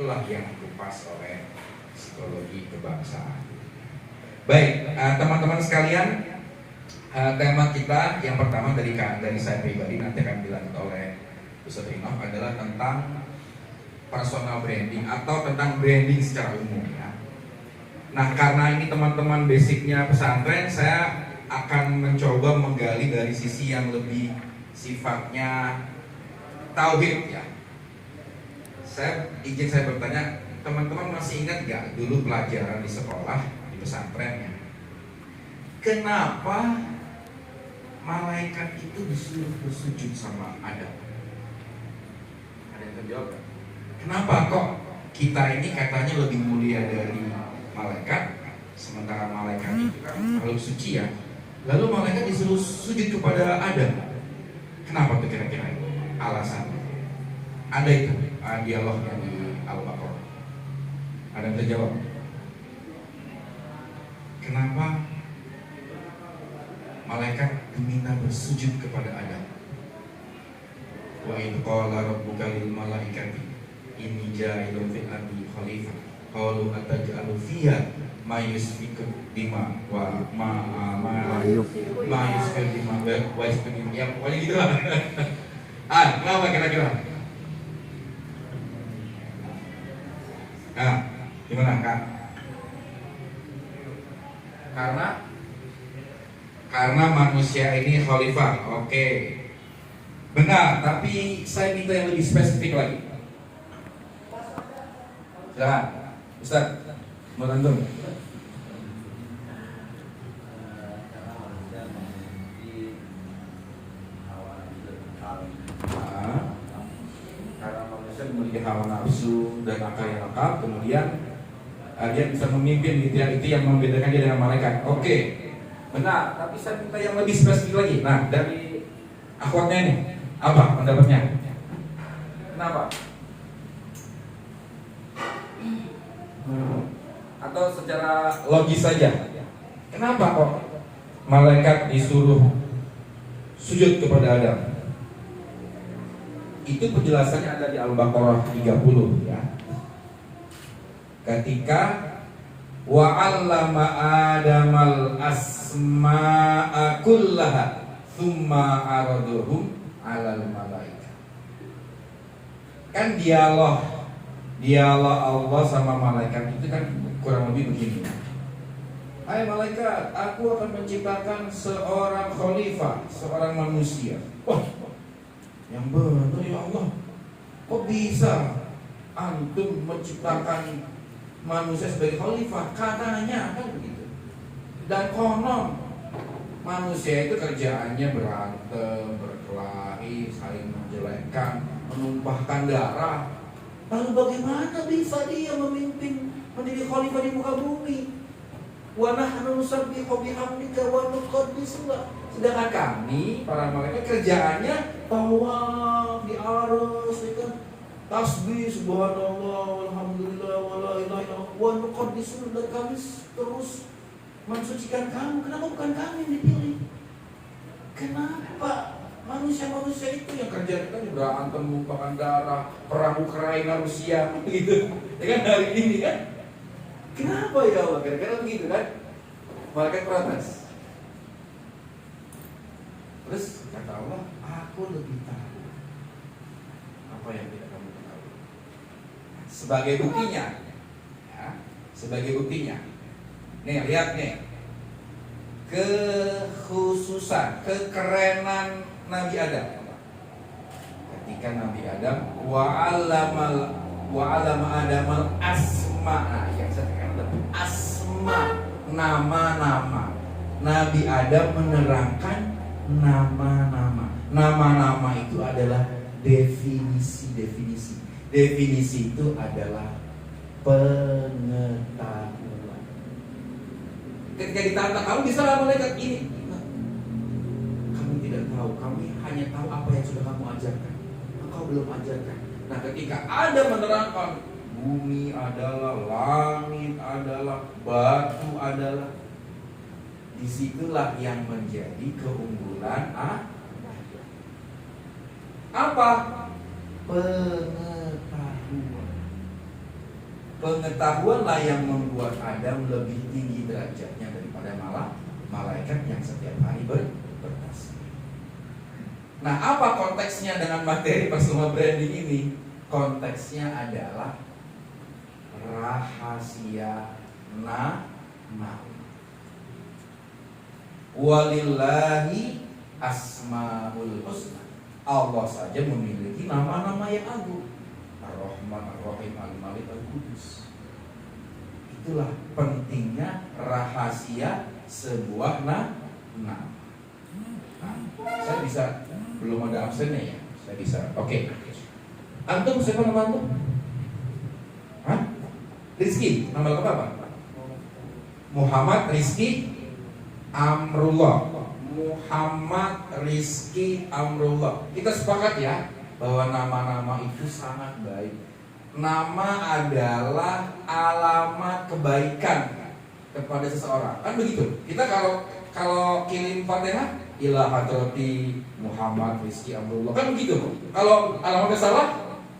Itulah yang dikupas oleh psikologi kebangsaan. Baik, teman-teman sekalian, tema kita yang pertama dari saya pribadi, nanti akan dilanjut oleh Ustaz Rinov, adalah tentang personal branding atau tentang branding secara umum ya. Nah, karena ini teman-teman basicnya pesantren, saya akan mencoba menggali dari sisi yang lebih sifatnya tauhid ya. Izin saya bertanya, teman-teman masih ingat nggak dulu pelajaran di sekolah di pesantren ya? Kenapa malaikat itu disuruh bersujud sama Adam? Ada yang terjawab gak? Kenapa kok kita ini katanya lebih mulia dari malaikat, sementara malaikat itu kan makhluk suci ya? Lalu malaikat disuruh sujud kepada Adam. Kenapa tuh kira-kira alasannya? Ada itu dialognya di Al-Baqarah. Ada yang terjawab? Kenapa malaikat diminta bersujud kepada Adam? Wa idh qala rabbuka lil malaikati inni ja'ilun fil ardi khalifah qalu ataj'alu fiha ma yusfiku dima wa ma yusfiku dima wa yusfiku dima, ya pokoknya gitu lah. Kenapa kira-kira? Gimana Kak? Karena manusia ini khalifah. Oke. Benar, tapi saya minta yang lebih spesifik lagi. Silakan, Ustaz. Mau tentu. Karena manusia memiliki hawa nafsu dan akal yang lengkap, kemudian dia bisa memimpin gitu ya. Itu yang membedakan dia dengan malaikat. Oke. Benar, tapi saya minta yang lebih spesifik lagi. Nah, dari akhwatnya ini, apa pendapatnya? Kenapa? Atau secara logis saja, kenapa kok malaikat disuruh sujud kepada Adam? Itu penjelasannya ada di Al-Baqarah 30 ya. Ketika wa 'allama Adamal asma'a kullaha tsumma araduhum 'alal malaikah. Kan dialog Allah sama malaikat itu kan kurang lebih begini. Hai malaikat, aku akan menciptakan seorang khalifah, seorang manusia. Wah, yang benar ya Allah. Kok bisa antum menciptakan manusia sebagai khalifah? Katanya kan begitu. Dan konon manusia itu kerjaannya berantem, berkelahi, saling menjelekkan, menumpahkan darah. Lalu bagaimana bisa dia memimpin menjadi khalifah di muka bumi? Wa nahnu nusabbihu bihamdika wa nuqaddisu lak. Sedangkan kami para malaikat kerjaannya tawaf di aras, tasbih subhanallah walhamdulillah wala ilaha illallah wa nuqaddisu, dan kami terus mensucikan kamu. Kenapa bukan kami yang dipilih? Kenapa manusia-manusia itu yang kerja kita berantem, menumpahkan darah, perang Ukraina Rusia gitu, ya kan hari ini kan? Kenapa ya Allah? Kira-kira begitu kan? Malaikat protes. Terus kata Allah, aku lebih tahu apa yang tidak kamu tahu. Sebagai buktinya, ya, sebagai buktinya, nih lihat nih, kekhususan, kekerenan Nabi Adam. Ketika Nabi Adam wa'alama Adamal asma'a, yang saya katakan asma, nama-nama. Nabi Adam menerangkan nama-nama. Nama-nama itu adalah definisi. Definisi itu adalah pengetahuan. Ketika ditantang, kamu bisa malaikat ini? Kamu tidak tahu, kami hanya tahu apa yang sudah kamu ajarkan. Engkau belum ajarkan. Nah, ketika ada menerangkan bumi adalah, langit adalah, batu adalah, disitulah yang menjadi keunggulan apa? Pengetahuan. Pengetahuanlah yang membuat Adam lebih tinggi derajatnya daripada malaikat yang setiap hari bertasbih. Nah, apa konteksnya dengan materi Personal Branding ini? Konteksnya adalah rahasia nama. Walillahi asmaul husna. Allah saja memiliki nama-nama yang agung. Ar-Rahman, Ar-Rahim, Al-Malik, Al-Qudus. Itulah pentingnya rahasia sebuah nama. Nah, saya bisa, belum ada absennya ya. Saya bisa. Oke. Antum siapa nama antum? Hah? Rizky. Nama lengkap apa? Muhammad Rizky Amrullah. Muhammad Rizky Amrullah. Kita sepakat ya bahwa nama-nama itu sangat baik. Nama adalah alamat kebaikan kepada seseorang. Kan begitu. Kita kalau kirim Fatihah ila hadrati Muhammad Rizky Amrullah. Kan begitu. Kalau alamatnya salah,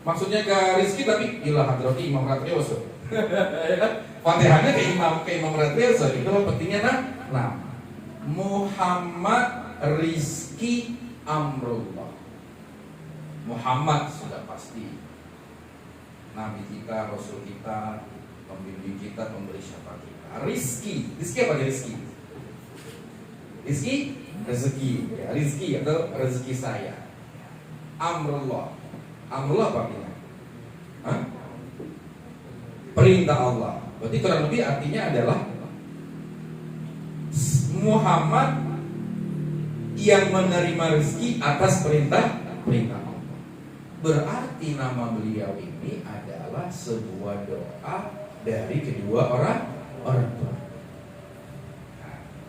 maksudnya ke Rizky tapi ila hadrati Imam Ratrioso. Fatihahnya ke Imam Ratrioso. Itulah pentingnya nama. Muhammad Rizky Amrullah. Muhammad sudah pasti Nabi kita, Rasul kita, pembimbing kita, pemberi syafaat kita. Rizky apa dia Rizky? Rizky, rezeki ya, Rizky atau rezeki saya. Amrullah apa artinya? Hah? Perintah Allah. Berarti kurang lebih artinya adalah Muhammad yang menerima rezeki atas perintah Allah. Berarti nama beliau ini adalah sebuah doa dari kedua orang tua.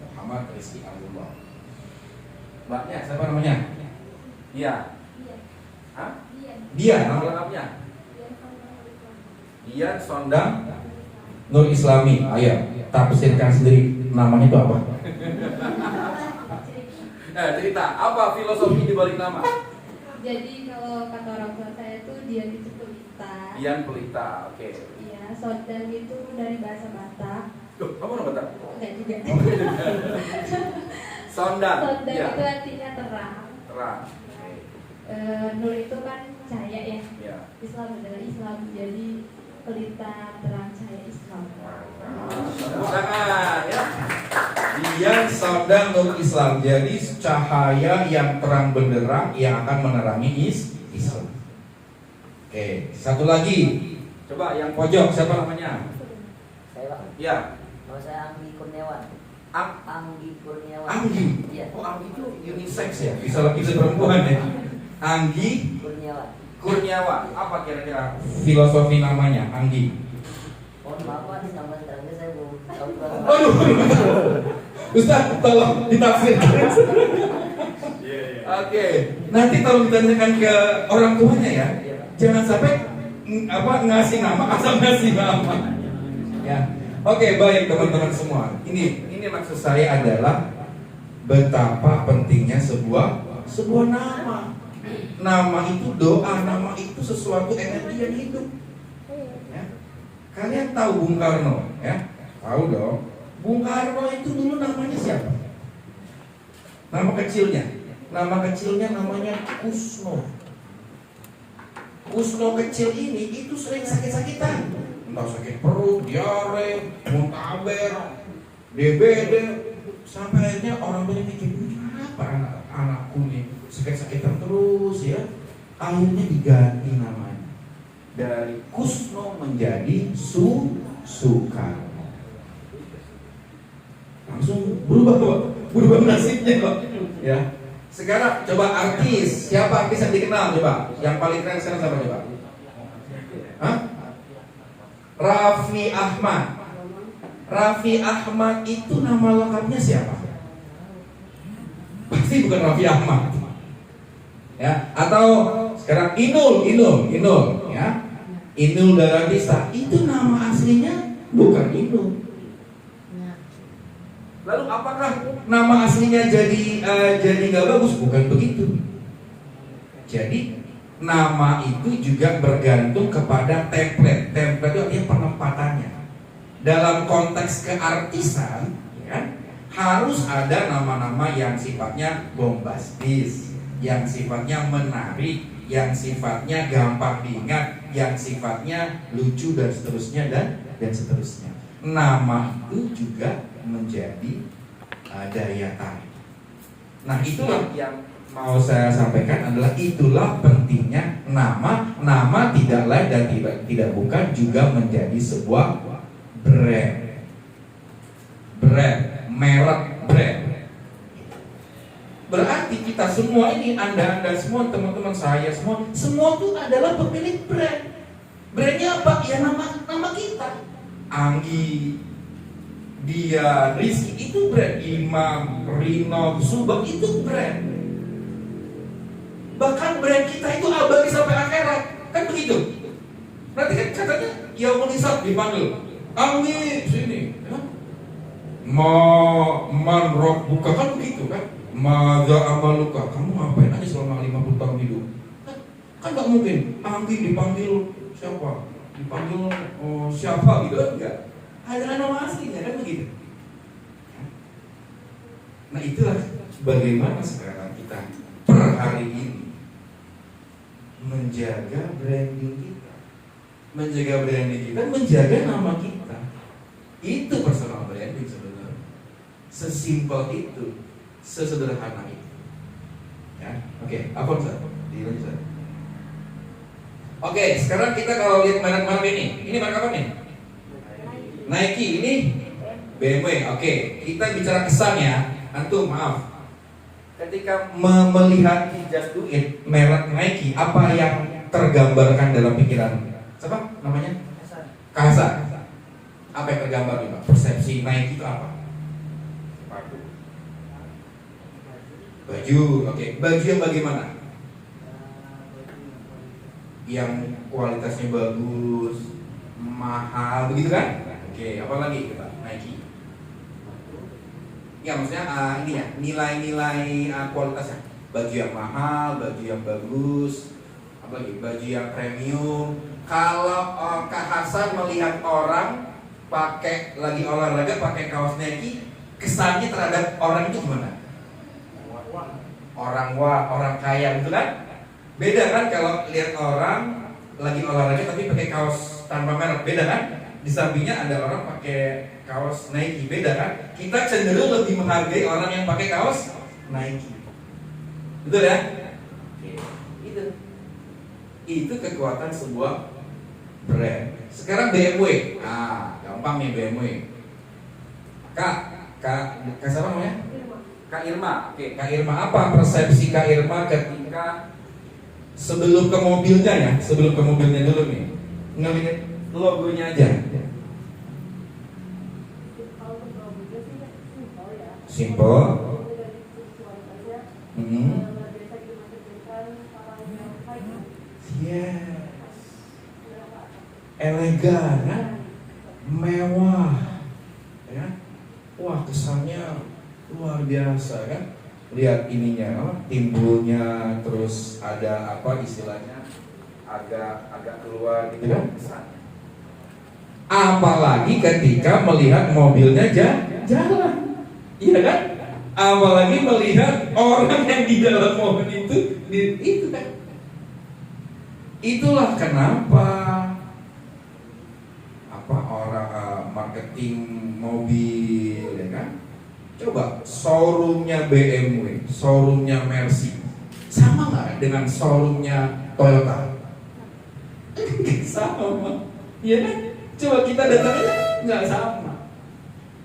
Muhammad Rizky Amrullah. Mbaknya siapa namanya? Dia. Hah? Dia nama lengkapnya? Dian Sondang Nur Islami. Ayo, tafsirkan sendiri namanya itu apa? Cerita apa filosofi di balik nama? Jadi kalau kata orang tua saya tuh Dian itu pelita. Dian pelita, oke. Iya, Sondang itu dari bahasa Batak. Loh, kamu orang Batak? Enggak juga. Sondang. Sondang Ya. itu artinya terang. Terang. Nur itu kan cahaya ya. Ya. Islam adalah Islam. Jadi pelita terang cahaya Islam. Tangan ya. Dian Sondang Nur Islam. Jadi cahaya yang terang benderang yang akan menerangi Islam. Oke, satu lagi. Coba yang pojok siapa namanya? Saya Pak. Ya. Nama saya Anggi Kurniawan. Anggi Kurniawan. Anggi. Iya. Oh, Anggi itu unisex ya? Bisa lagi bisa perempuan ya. Anggi Kurniawan. Apa kira-kira filosofi namanya Anggi? Mohon maaf Pak, nama terangnya saya belum tahu Pak. Aduh. Ustaz, tolong ditafsirkan. Oke, nanti tolong ditanyakan ke orang tuanya ya. Jangan sampai ngasih nama asal ngasih nama. Ya. Oke, baik teman-teman semua. Ini maksud saya adalah betapa pentingnya sebuah nama. Nama itu doa, nama itu sesuatu energi yang hidup. Ya. Kalian tahu Bung Karno, ya? Tahu dong. Bung Karno itu dulu namanya siapa? Nama kecilnya. Nama kecilnya namanya Kusno. Kusno kecil ini itu sering sakit-sakitan. Entah sakit perut, diare, muntaber, DBD. Sampai akhirnya orang banyak mikir, kenapa anakku nih sakit-sakitan terus ya? Akhirnya diganti namanya dari Kusno menjadi Sukarno. Langsung berubah nasibnya kok. Ya. Sekarang coba artis, siapa artis yang dikenal coba? Yang paling keren sekarang siapa coba? Hah? Raffi Ahmad. Raffi Ahmad itu nama lengkapnya siapa? Pasti bukan Raffi Ahmad. Ya, atau sekarang Inul, ya. Inul Daratista itu nama aslinya bukan Inul. Lalu apakah nama aslinya jadi nggak bagus? Bukan begitu. Jadi nama itu juga bergantung kepada template. Template itu artinya penempatan dalam konteks keartisan, ya kan, harus ada nama-nama yang sifatnya bombastis, yang sifatnya menarik, yang sifatnya gampang diingat, yang sifatnya lucu dan seterusnya dan seterusnya. Nama itu juga menjadi daya tarik. Nah, itulah yang mau saya sampaikan adalah itulah pentingnya nama. Nama tidak lain dan tidak bukan juga menjadi sebuah brand, merek brand. Berarti kita semua ini, anda semua, teman-teman saya semua itu adalah pemilik brand. Brandnya apa? Ya nama kita. Anggi, dia, Rizky itu brand. Imam, Rino, Subang itu brand. Bahkan brand kita itu abadi sampai akhirat. Kan begitu. Nanti kan katanya Yaumul Hisab dipanggil, Anggi sini, ya? Man buka kan begitu kan? Maza amaluka, kamu ngapain aja selama 50 tahun hidup? Kan nggak mungkin Anggi dipanggil siapa? Dipanggil siapa gitu kan? Enggak. Ada nama aslinya kan begitu. Nah, itulah bagaimana sekarang kita per hari ini menjaga branding kita, menjaga nama kita. Itu personal branding sebenarnya. Sesimpel itu, sesederhana itu. Ya, oke, apa Ustaz? Dilanjut. Oke, sekarang kita kalau lihat merek-merek ini merek apa nih? Nike, ini BMW. Oke, kita bicara kesan ya. Antum, maaf. Ketika melihat Just Do It merek Nike, apa yang tergambarkan dalam pikiran? Siapa namanya? Kasa. Apa yang tergambar juga? Persepsi Nike itu apa? Sepatu. Baju. Oke, baju yang bagaimana? Yang kualitasnya bagus, mahal, begitu kan? Oke, apa lagi kita? Nike. Ya, maksudnya ini ya, nilai-nilai kualitasnya. Baju yang mahal, baju yang bagus, apa lagi? Baju yang premium. Kalau Kak Hasan melihat orang pakai lagi olahraga pakai kaos Nike, kesannya terhadap orang itu gimana? Orang kaya, gitu kan? Beda kan kalau lihat orang lagi olahraga tapi pakai kaos tanpa merek, beda kan? Di sampingnya ada orang pakai kaos Nike, beda kan? Kita cenderung lebih menghargai orang yang pakai kaos Nike. Betul ya? Itu kekuatan sebuah brand. Sekarang BMW. Gampang nih BMW. Kak siapa namanya? Kak Irma. Oke, Kak Irma, apa persepsi Kak Irma ketika sebelum ke mobilnya ya? Sebelum ke mobilnya dulu nih. Ngelihat logonya aja. Simple. Yes. Elegan, mewah, ya. Wah, kesannya luar biasa kan? Lihat ininya, timbulnya, terus ada apa istilahnya, agak keluar gitu kan kesannya. Apalagi ketika melihat mobilnya jalan, iya kan? Apalagi melihat orang yang di dalam mobil itu kan. Itulah kenapa orang marketing mobil, ya kan? Coba showroomnya BMW, showroomnya Mercy, sama nggak dengan showroomnya Toyota? Sama, iya kan? Coba kita datangnya nggak sama.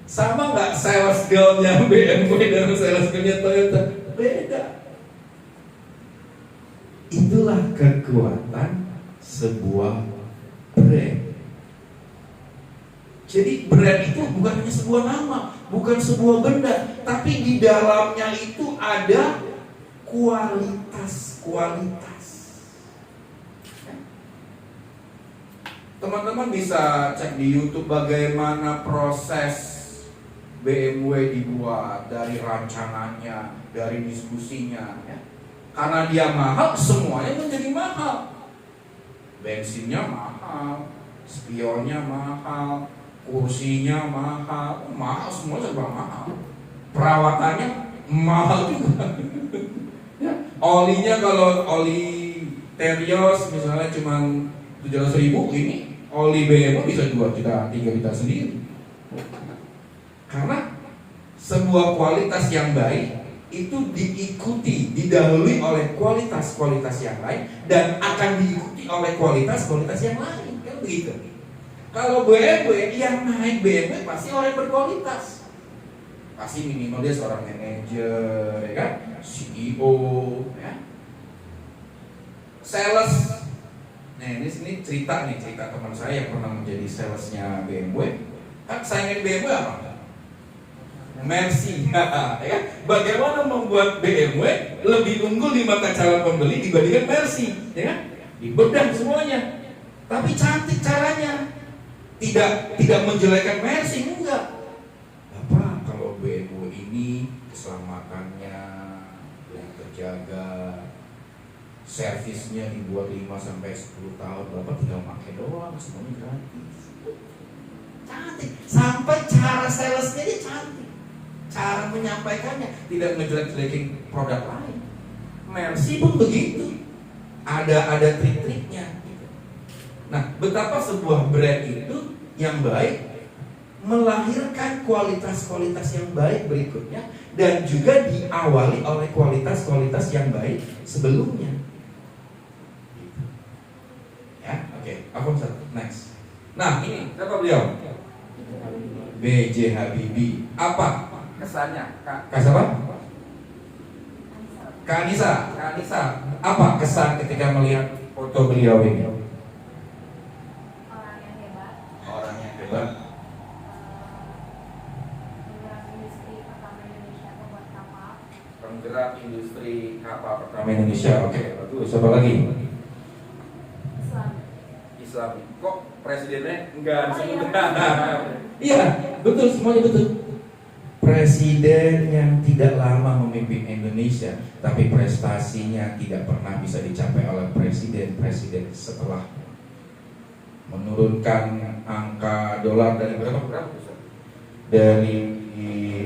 Sama nggak sales girlnya BMW dan sales girlnya Toyota? Beda. Itulah kekuatan sebuah brand. Jadi brand itu bukan hanya sebuah nama, bukan sebuah benda, tapi di dalamnya itu ada kualitas. Teman-teman bisa cek di YouTube bagaimana proses BMW dibuat, dari rancangannya, dari diskusinya, ya. Karena dia mahal, semuanya menjadi mahal. Bensinnya mahal, spionnya mahal, kursinya mahal, mahal semua serba mahal, perawatannya mahal juga. Ya, olinya kalau oli Terios misalnya cuma 700.000, ini oli BMW bisa 2 juta, 3 juta sendiri. Karena sebuah kualitas yang baik itu diikuti, didahului oleh kualitas-kualitas yang lain dan akan diikuti oleh kualitas-kualitas yang lain, kan begitu. Kalau BMW, yang naik BMW pasti orang berkualitas. Pasti minimal dia seorang manajer, ya kan? CEO, ya. Sales. Nah, ini cerita teman saya yang pernah menjadi salesnya BMW. Kan saingan BMW apa? Mercy. Ya kan? Bagaimana membuat BMW lebih unggul di mata calon pembeli dibandingkan Mercy, ya kan? Dibedah semuanya. Tapi cantik caranya. Tidak menjelekkan Mercy, enggak. Bapak, kalau BMW ini keselamatannya yang terjaga, servisnya dibuat 5-10 tahun, Bapak tinggal pakai doang, semuanya gratis. Cantik, sampai cara salesnya dia cantik, cara menyampaikannya tidak ngejelek-jelekin produk lain. Mercy pun begitu, ada trik-triknya. Nah, betapa sebuah brand itu yang baik melahirkan kualitas-kualitas yang baik berikutnya dan juga diawali oleh kualitas-kualitas yang baik sebelumnya. Ya, oke. Aku next. Nah, ini siapa beliau? B.J. Habibie. Apa kesannya? Kak siapa? Kak Anissa. Apa kesan ketika melihat foto beliau ini? Orang yang hebat. Penggerak industri kapal pertama Indonesia. Oke, bagus. Siapa lagi? Islam. Kok presidennya enggak disebut? Iya, betul, semuanya betul. Presiden yang tidak lama memimpin Indonesia, tapi prestasinya tidak pernah bisa dicapai oleh presiden-presiden setelah menurunkan angka dolar dari berapa? Dari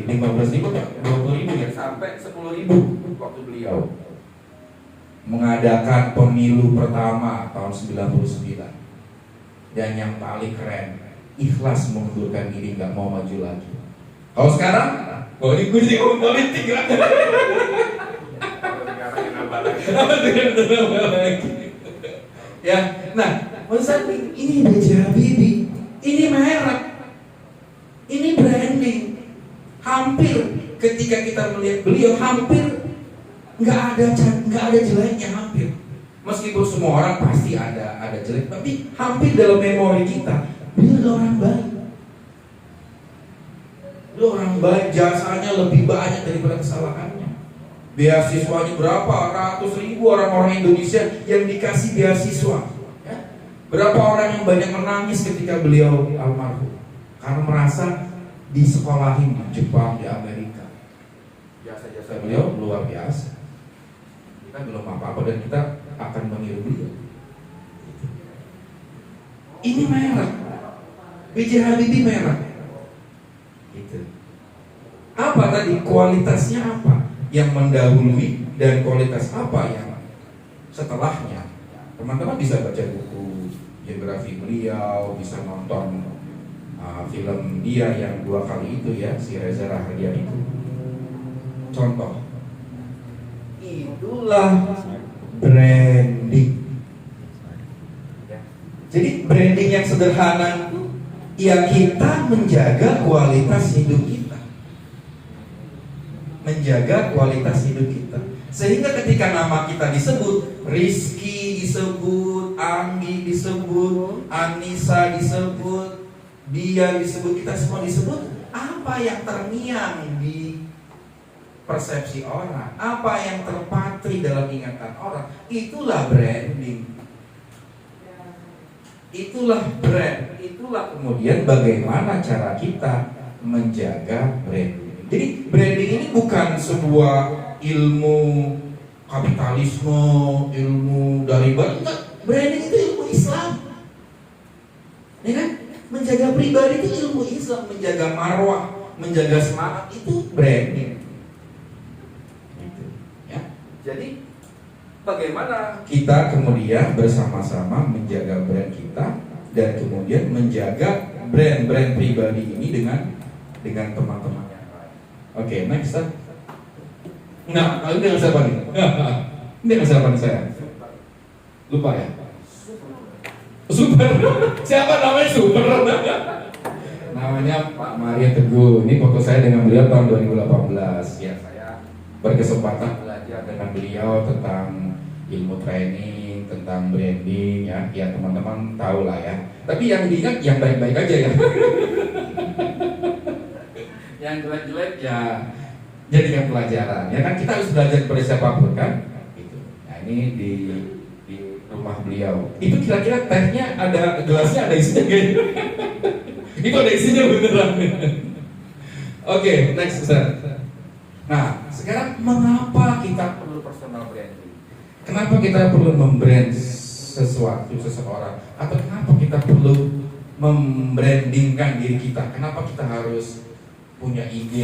15.000 ke 20.000 ya, sampai 10.000 waktu beliau mengadakan pemilu pertama tahun 99. Dan yang paling keren, ikhlas mengundurkan diri, nggak mau maju lagi. Kalau sekarang, ini gue jadi orang politik lah. Ya, nah, maksud ini B.J. Habibie, ini merek, ini branding. Hampir ketika kita melihat beliau, hampir nggak ada jeleknya, hampir. Meskipun semua orang pasti ada jelek, tapi hampir dalam memori kita, beliau orang baik. Beliau orang baik, jasanya lebih banyak daripada kesalahannya. Beasiswanya berapa? Ratus ribu orang-orang Indonesia yang dikasih beasiswa. Ya? Berapa orang yang banyak menangis ketika beliau almarhum karena merasa disekolahin di Jepang, di Amerika. Jasa-jasa beliau luar biasa. Kita belum apa-apa dan kita akan meniru beliau. Ini merek, B.J. Habibie merek. Gitu. Apa tadi kualitasnya apa yang mendahului dan kualitas apa yang setelahnya? Teman-teman bisa baca buku biografi beliau, bisa nonton film dia yang 2 kali itu ya, si Reza Rahardian itu. Contoh, itulah branding. Jadi branding yang sederhana itu ya kita menjaga kualitas hidup kita, menjaga kualitas hidup kita, sehingga ketika nama kita disebut, Rizky disebut, Anggi disebut, Anissa disebut, dia disebut, kita semua disebut, apa yang terngiang di persepsi orang, apa yang terpatri dalam ingatan orang, itulah branding. Itulah brand, itulah kemudian bagaimana cara kita menjaga branding. Jadi branding ini bukan sebuah ilmu kapitalisme, ilmu dari barat. Branding itu ilmu Islam, ya kan? Menjaga pribadi itu ilmu Islam, menjaga marwah, menjaga semangat itu branding. Gitu, ya. Jadi bagaimana kita kemudian bersama-sama menjaga brand kita dan kemudian menjaga brand-brand pribadi ini dengan teman-teman yang lain. Oke, next. Nah, ini yang siapa nih? Ini yang siapa nih saya? Lupa ya? Super. Siapa namanya Super? Namanya Pak Maria Teguh. Ini foto saya dengan beliau tahun 2018. Ya, saya berkesempatan belajar dengan beliau tentang ilmu training, tentang branding, ya. Ya teman-teman tahu lah ya. Tapi yang diingat yang baik-baik aja ya. Yang jelek-jelek ya jadikan pelajaran. Ya kan kita harus belajar kepada siapapun kan. Gitu. Nah ini di rumah beliau. Itu kira-kira tehnya ada, gelasnya ada isinya gitu. Itu ada isinya beneran. Oke, next Ustaz. Nah, sekarang mengapa kita perlu personal branding? Kenapa kita perlu membrand sesuatu, seseorang? Atau kenapa kita perlu membrandingkan diri kita? Kenapa kita harus punya IG,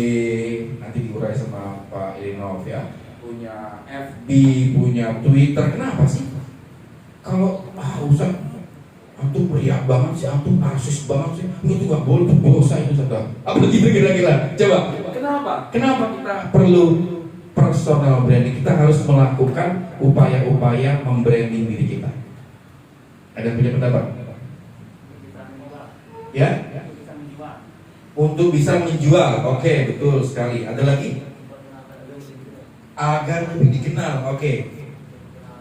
nanti diurai sama Pak Irinov ya, punya FB, punya Twitter? Kenapa sih? Kalau Ustaz, antum meriah banget sih, antum narsis banget sih, itu nggak boleh, itu dosa itu Ustaz. Apa gitu kira-kira? Coba, kenapa kita perlu personal branding? Kita harus melakukan upaya-upaya membranding diri kita. Ada punya pendapat? Ya? Untuk bisa menjual, oke, betul sekali. Ada lagi? Agar lebih dikenal, oke.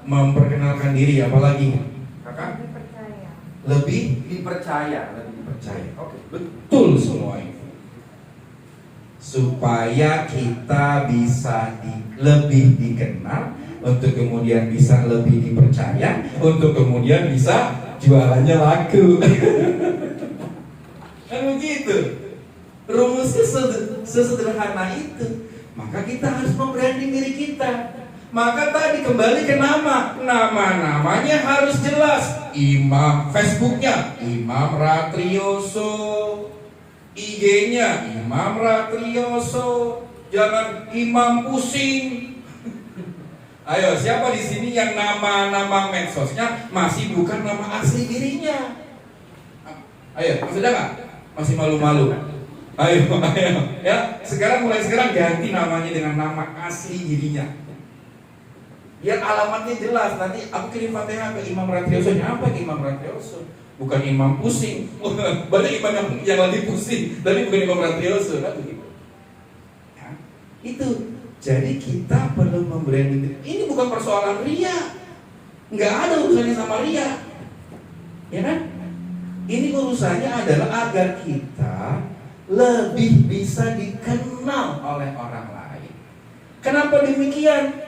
Memperkenalkan diri, apalagi? Kakak? Lebih dipercaya. Oke, betul semua itu. Supaya kita bisa lebih dikenal, untuk kemudian bisa lebih dipercaya, untuk kemudian bisa jualannya laku. Kan begitu. Rumusnya sesederhana itu. Maka kita harus membranding diri kita. Maka tadi kembali ke nama-namanya harus jelas. Imam, Facebooknya Imam Ratrioso, IG-nya Imam Ratrioso, jangan Imam pusing. Ayo, siapa di sini yang nama-nama medsosnya masih bukan nama asli dirinya? Ayo, masih ada nggak? Masih malu-malu? Ayo, ya. Mulai sekarang ganti namanya dengan nama asli dirinya. Biar alamatnya jelas. Nanti aku kirim Fatihah ke Imam Ratrioso. Apa ke Imam Ratrioso? Bukan Imam pusing. Banyak imam yang lagi pusing, tapi bukan Imam Ratrioso, kan begitu. Ya, itu. Jadi kita perlu membranding. Ini bukan persoalan ria. Nggak ada urusannya sama ria. Ya kan? Ini urusannya adalah agar kita lebih bisa dikenal oleh orang lain. Kenapa demikian?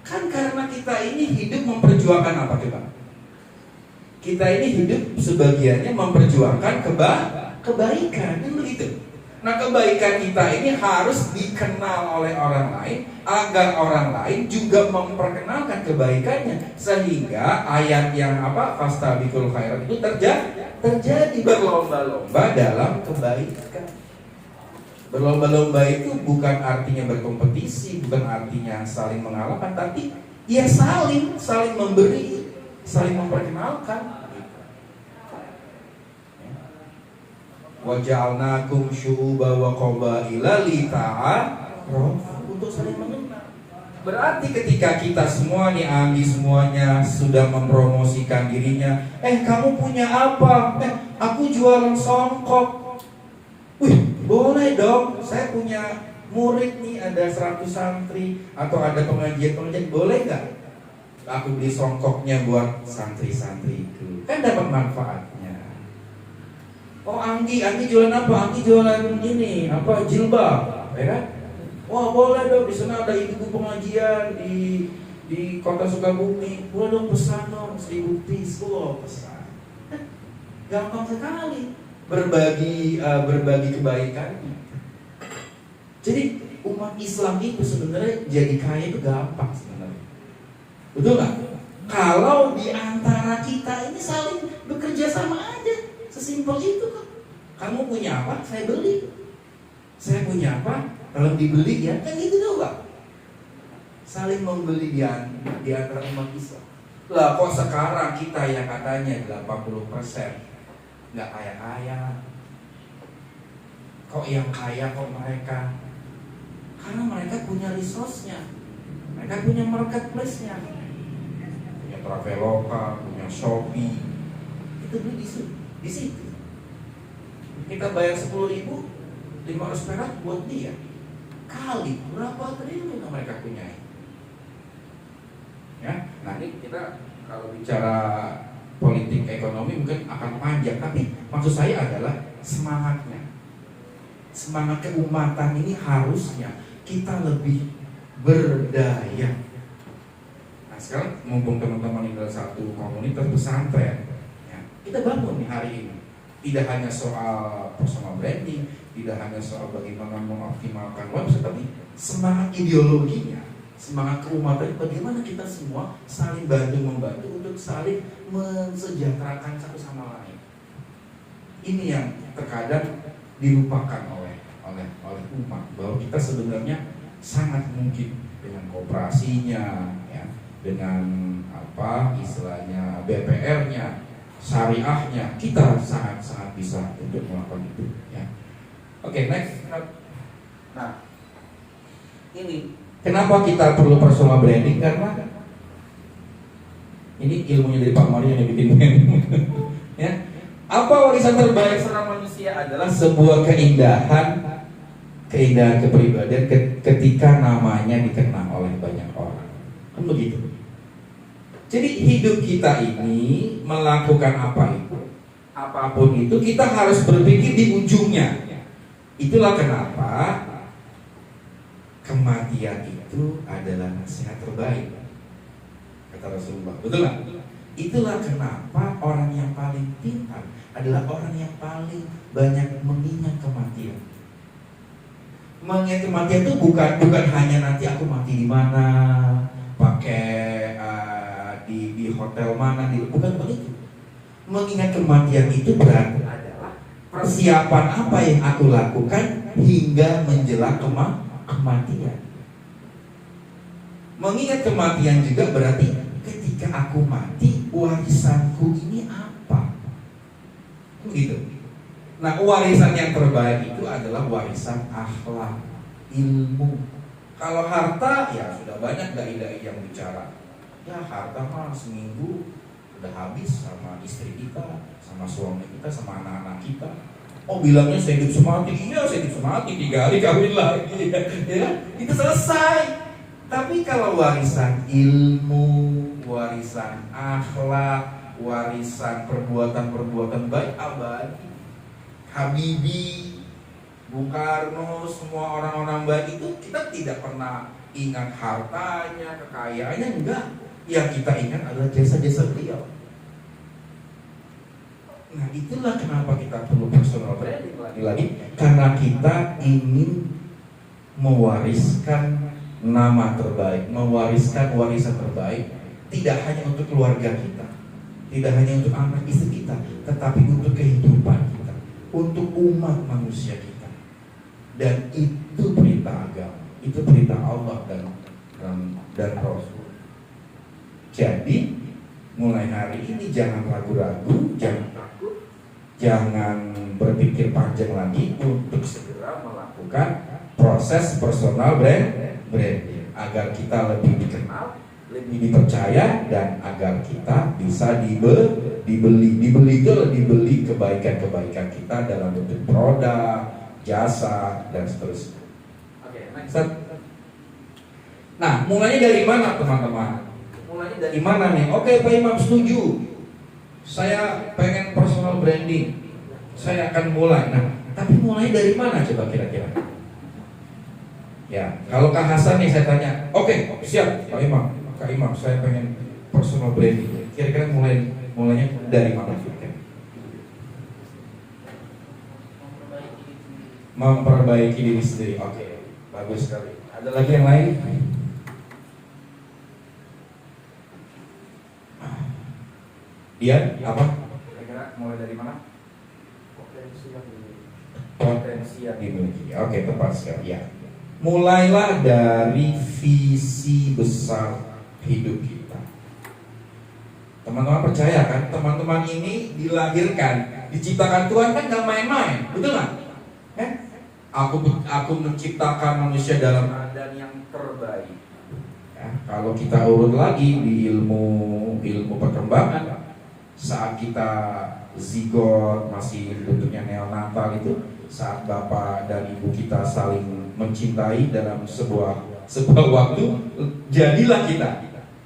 Kan karena kita ini hidup memperjuangkan apa coba? Kita ini hidup sebagiannya memperjuangkan kebaikan, kan begitu. Nah, kebaikan kita ini harus dikenal oleh orang lain agar orang lain juga memperkenalkan kebaikannya, sehingga ayat yang fastabiqul khairat itu terjadi berlomba-lomba dalam kebaikan. Berlomba-lomba itu bukan artinya berkompetisi, bukan artinya saling mengalahkan, tapi ya saling memberi, saling memperkenalkan. Wa ja'alnakum syu'uban wa qabaila lita'arafu, untuk saling mengenal. Berarti ketika kita semua nih, Anggi semuanya sudah mempromosikan dirinya, kamu punya apa? Aku jualan songkok. Wih, boleh dong, saya punya murid nih, ada 100 santri, atau ada pengajian, boleh nggak? Aku beli songkoknya buat santri-santriku, kan dapat manfaatnya. Oh, Anggi jualan apa? Anggi jualan ini, jilbab, ya kan? Wah, boleh dong, di sana ada ibu pengajian di kota Sukabumi, boleh dong pesan dong 1000 piece, pesan. Gampang sekali berbagi kebaikannya. Jadi umat Islam itu sebenarnya jadi kaya itu gampang sebenarnya. Betul nggak? Kalau di antara kita ini saling bekerja sama aja, Sesimpel itu kok. Kamu punya apa? Saya beli. Saya punya apa? Kalau dibeli ya, kan gitu doang. Saling membeli di antara umat Islam. Lah kok sekarang kita yang katanya 80% nggak kaya-kaya. Kok yang kaya kok mereka? Karena mereka punya resource-nya. Mereka punya marketplace-nya. Punya Traveloka, punya Shopee. Itu beli di situ. Kita bayar 10.000, 500 perak buat dia. Kali berapa triliun yang mereka punya? Ya, nah ini kita kalau bicara politik ekonomi mungkin akan panjang, tapi maksud saya adalah semangatnya. Semangat keumatan ini harusnya kita lebih berdaya. Nah sekarang mumpung teman-teman tinggal satu komunitas pesantren, ya, kita bangun nih hari ini. Tidak hanya soal personal branding, tidak hanya soal bagaimana mengoptimalkan website, tapi semangat ideologinya, semangat keumatan, bagaimana kita semua saling bantu-membantu untuk saling mensejahterakan satu sama lain. Ini yang terkadang dilupakan oleh umat, bahwa kita sebenarnya sangat mungkin dengan kooperasinya, ya, dengan apa istilahnya BPR-nya, syariahnya, kita sangat-sangat bisa untuk melakukan itu, ya. Oke, next. Nah, ini kenapa kita perlu personal branding? Karena ini ilmunya dari Pak Mari yang bikin ya. Apa warisan terbaik seorang manusia adalah sebuah keindahan kepribadian ketika namanya dikenang oleh banyak orang. Kan begitu. Jadi hidup kita ini melakukan apapun itu kita harus berpikir di ujungnya. Itulah kenapa kematian itu adalah nasihat terbaik, kata Rasulullah. Betul nggak? Itulah kenapa orang yang paling pintar adalah orang yang paling banyak mengingat kematian. Mengingat kematian itu bukan hanya nanti aku mati di mana, pakai di hotel mana, bukan begitu. Mengingat kematian itu berarti adalah persiapan apa yang aku lakukan hingga menjelang kematian. Mengingat kematian juga berarti ketika aku mati, warisanku ini apa? Begitu. Nah, warisan yang terbaik itu adalah warisan akhlak, ilmu. Kalau harta, ya sudah banyak dai-dai yang bicara. Ya harta mah seminggu udah habis sama istri kita, sama suami kita, sama anak-anak kita. Oh bilangnya saya hidup semati, iya saya hidup semati 3 hari kawin lagi, ya itu selesai. Tapi kalau warisan ilmu, warisan akhlak, warisan perbuatan-perbuatan baik abadi, Habibie, Bung Karno, semua orang-orang baik itu kita tidak pernah ingat hartanya, kekayaannya, enggak. Yang kita ingat adalah jasa-jasa beliau. Nah itulah kenapa kita perlu personal branding lagi, karena kita ingin mewariskan nama terbaik, mewariskan warisan terbaik, tidak hanya untuk keluarga kita, tidak hanya untuk anak istri kita, tetapi untuk kehidupan kita, untuk umat manusia kita. Dan itu perintah agama, itu perintah Allah dan Rasul. Jadi mulai hari ini jangan ragu-ragu, jangan takut, jangan berpikir panjang lagi untuk segera melakukan proses personal branding agar kita lebih dikenal, lebih dipercaya, dan agar kita bisa dibeli kebaikan-kebaikan kita dalam bentuk produk, jasa, dan seterusnya. Oke, next. Nah, mulainya dari mana teman-teman? Mulainya dari mana nih? Oke, Pak Imam setuju. Saya pengen personal branding. Saya akan mulai. Nah, tapi mulai dari mana coba kira-kira? Ya, kalau Kak Hasan nih saya tanya, oke, siap Pak Imam, Kak Imam, saya pengen personal branding. Kira-kira mulainya dari mana? Memperbaiki diri sendiri. Oke, bagus sekali. Ada lagi yang lain? Dia apa? Kira-kira mulai dari mana? Potensi yang dimiliki. Oke, tepat sekali ya. Mulailah dari visi besar hidup kita. Teman-teman percaya kan, teman-teman ini dilahirkan, diciptakan Tuhan kan gak main-main, betul nggak? Aku menciptakan manusia dalam keadaan yang terbaik. Ya, kalau kita urut lagi di ilmu perkembangan, saat kita zigot masih bentuknya neonatal itu, saat bapak dan ibu kita saling mencintai dalam sebuah waktu, jadilah kita.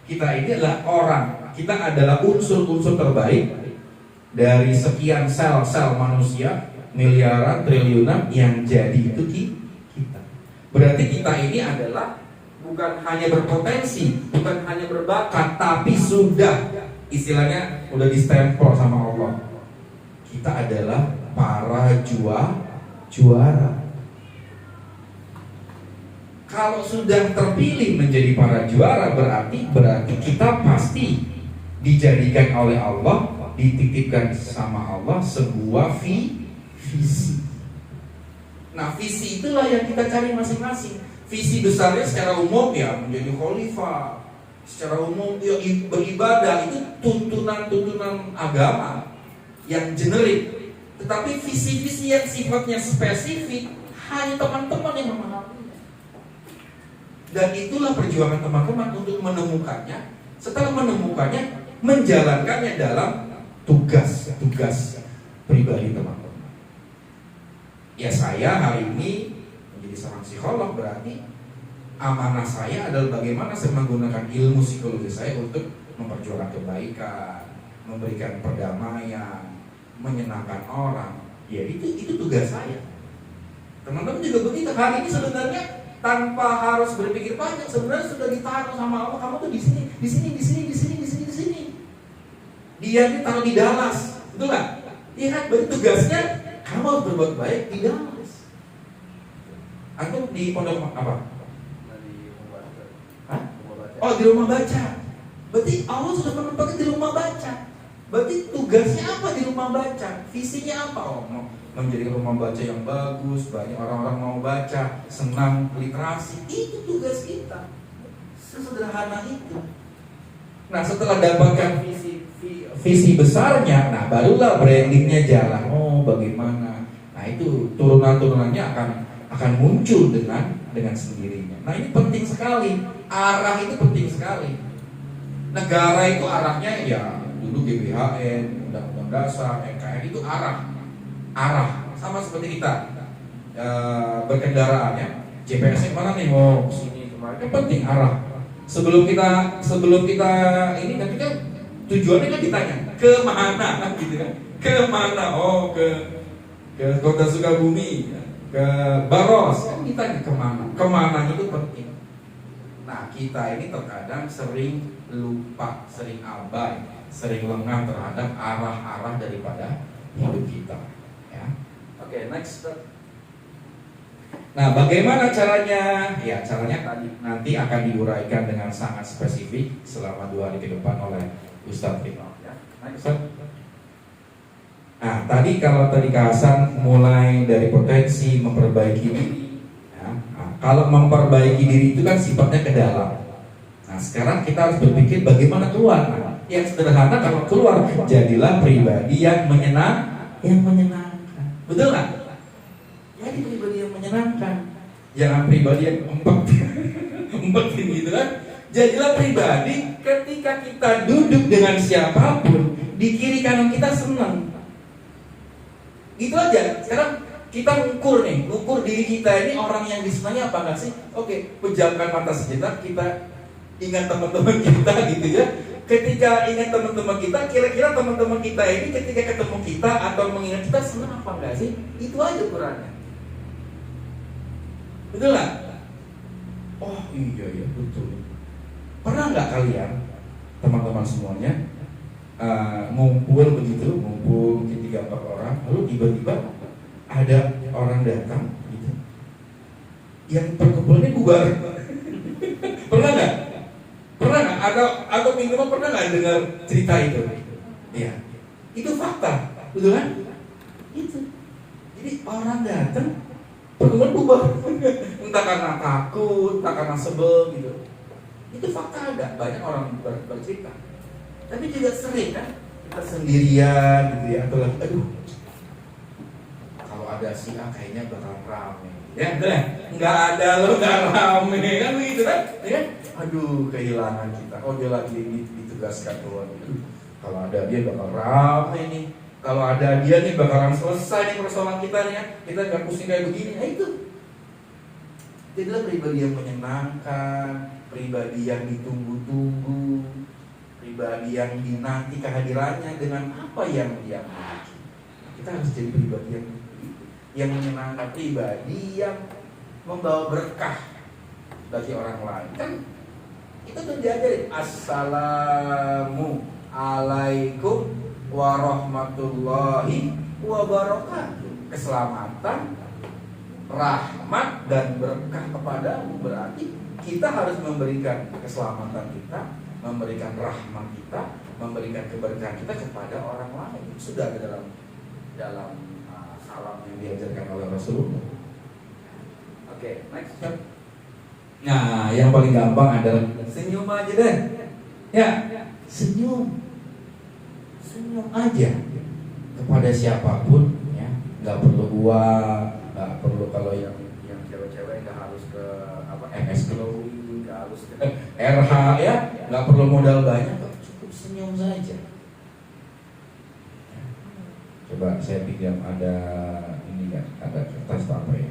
Kita ini adalah orang. Kita adalah unsur-unsur terbaik dari sekian sel-sel manusia, miliaran, triliunan yang jadi itu kita. Berarti kita ini adalah bukan hanya berpotensi, bukan hanya berbakat, tapi sudah istilahnya udah distempel sama Allah. Kita adalah para juara. Kalau sudah terpilih menjadi para juara, berarti kita pasti dijadikan oleh Allah, dititipkan sama Allah sebuah visi. Nah, visi itulah yang kita cari masing-masing. Visi besarnya secara umum ya menjadi khalifah, secara umum ya beribadah, itu tuntunan agama yang generik. Tetapi visi-visi yang sifatnya spesifik hanya teman-teman yang memahaminya. Dan itulah perjuangan teman-teman untuk menemukannya. Setelah menemukannya, menjalankannya dalam tugas pribadi teman-teman. Ya, saya hari ini menjadi seorang psikolog, berarti amanah saya adalah bagaimana saya menggunakan ilmu psikologi saya untuk memperjuangkan kebaikan, memberikan perdamaian, menyenangkan orang. Ya, itu tugas saya. Teman-teman juga begitu. Hari ini sebenarnya tanpa harus berpikir panjang, sebenarnya sudah ditaruh sama Allah. Kamu tuh di sini. Dia ditaruh di Dallas, betul nggak? Iya kan, berarti tugasnya kamu harus berbuat baik di Dallas. Antum di pondok apa? Hah? Oh, di rumah baca. Berarti Allah sudah menempatkan di rumah baca. Berarti tugasnya apa di rumah baca? Visinya apa? Oh, menjadi rumah baca yang bagus, banyak orang-orang mau baca, senang literasi. Itu tugas kita. Sesederhana itu. Nah, setelah dapatkan visi besarnya, nah barulah brandingnya jalan. Oh, bagaimana? Nah, itu turunan-turunannya akan muncul dengan sendirinya. Nah, ini penting sekali. Arah itu penting sekali. Negara itu arahnya ya dulu GBHN, Undang-Undang Dasar, NKRI itu arah sama seperti kita berkendaraannya. GPS-nya mana nih? Oh, sini kemarin. Kan penting arah. Sebelum kita ini nanti kan tujuannya kan ditanya kemana kan gitu kan? Kemana? Oh, ke Kota Sukabumi, ke Baros kan ditanya kemana? Kemana itu penting. Nah, kita ini terkadang sering lupa, sering abai, sering lengah terhadap arah-arah daripada hidup kita. Ya. Oke, next step. Nah, bagaimana caranya? Ya, caranya tadi nanti akan diuraikan dengan sangat spesifik selama 2 hari ke depan oleh Ustadz Rino. Ya. Nah, kalau tadi Kak Hasan mulai dari potensi memperbaiki diri. Ya. Nah, kalau memperbaiki diri itu kan sifatnya ke dalam. Nah, sekarang kita harus berpikir bagaimana keluar. Nah, yang sederhana kalau keluar, jadilah pribadi yang menyenangkan. Betul nggak? Jadi pribadi yang menyenangkan, jangan pribadi yang umpetin gitu kan. Jadilah pribadi ketika kita duduk dengan siapapun, di kiri kanan kita senang. Itu aja. Sekarang kita ukur diri kita ini orang yang disenangi apa enggak sih? Oke, pejamkan mata sejenak, kita ingat teman-teman kita gitu ya. Ketika ingat teman-teman kita, kira-kira teman-teman kita ini ketika ketemu kita atau mengingat kita senang apa enggak sih? Itu aja ukurannya. Betul nggak? Oh iya betul. Pernah nggak kalian teman-teman semuanya ngumpul mungkin 3-4 orang, lalu tiba-tiba ada orang datang gitu, yang perkumpulannya bubar. Pernah nggak? Atau minggu pernah nggak dengar cerita itu? Iya, itu fakta, betul kan? Itu Jadi orang datang pertemuan bubar. Entah karena takut, entah karena sebel gitu. Itu fakta ada, banyak orang bercerita. Tapi juga sering kan kita sendirian gitu ya, atau lagi aduh kalau ada si A kayaknya bakal rame. Ya, bener. Nggak ada lo nggak rame kan begitu kan? Ya, aduh kehilangan kita. Oh dia lagi ditugaskan Tuhan. Kalau ada dia bakal rame nih. Kalau ada dia nih bakalan selesai nih persoalan kita nih ya. Kita nggak pusing kayak begini. Nah itu. Jadilah pribadi yang menyenangkan, pribadi yang ditunggu-tunggu, pribadi yang dinanti kehadirannya dengan apa yang dia miliki. Kita harus jadi pribadi yang menyenangkan, pribadi yang membawa berkah bagi orang lain. Kan kita tuh diajarin assalamu alaikum warahmatullahi wabarakatuh. Keselamatan, rahmat dan berkah kepadamu. Berarti kita harus memberikan keselamatan kita, memberikan rahmat kita, memberikan keberkahan kita kepada orang lain. Itu sudah ada dalam salam yang diajarkan oleh Rasulullah. Oke, next. Nah, yang paling gampang adalah senyum aja deh. Ya, senyum aja kepada siapapun. Ya, nggak perlu uang, nggak perlu kalau yang cewek-cewek nggak harus ke MS Glowing, nggak harus ke RH ya, nggak perlu modal banyak, cukup senyum saja. Coba saya pinjam ada ini kan, ada kertas apa ya?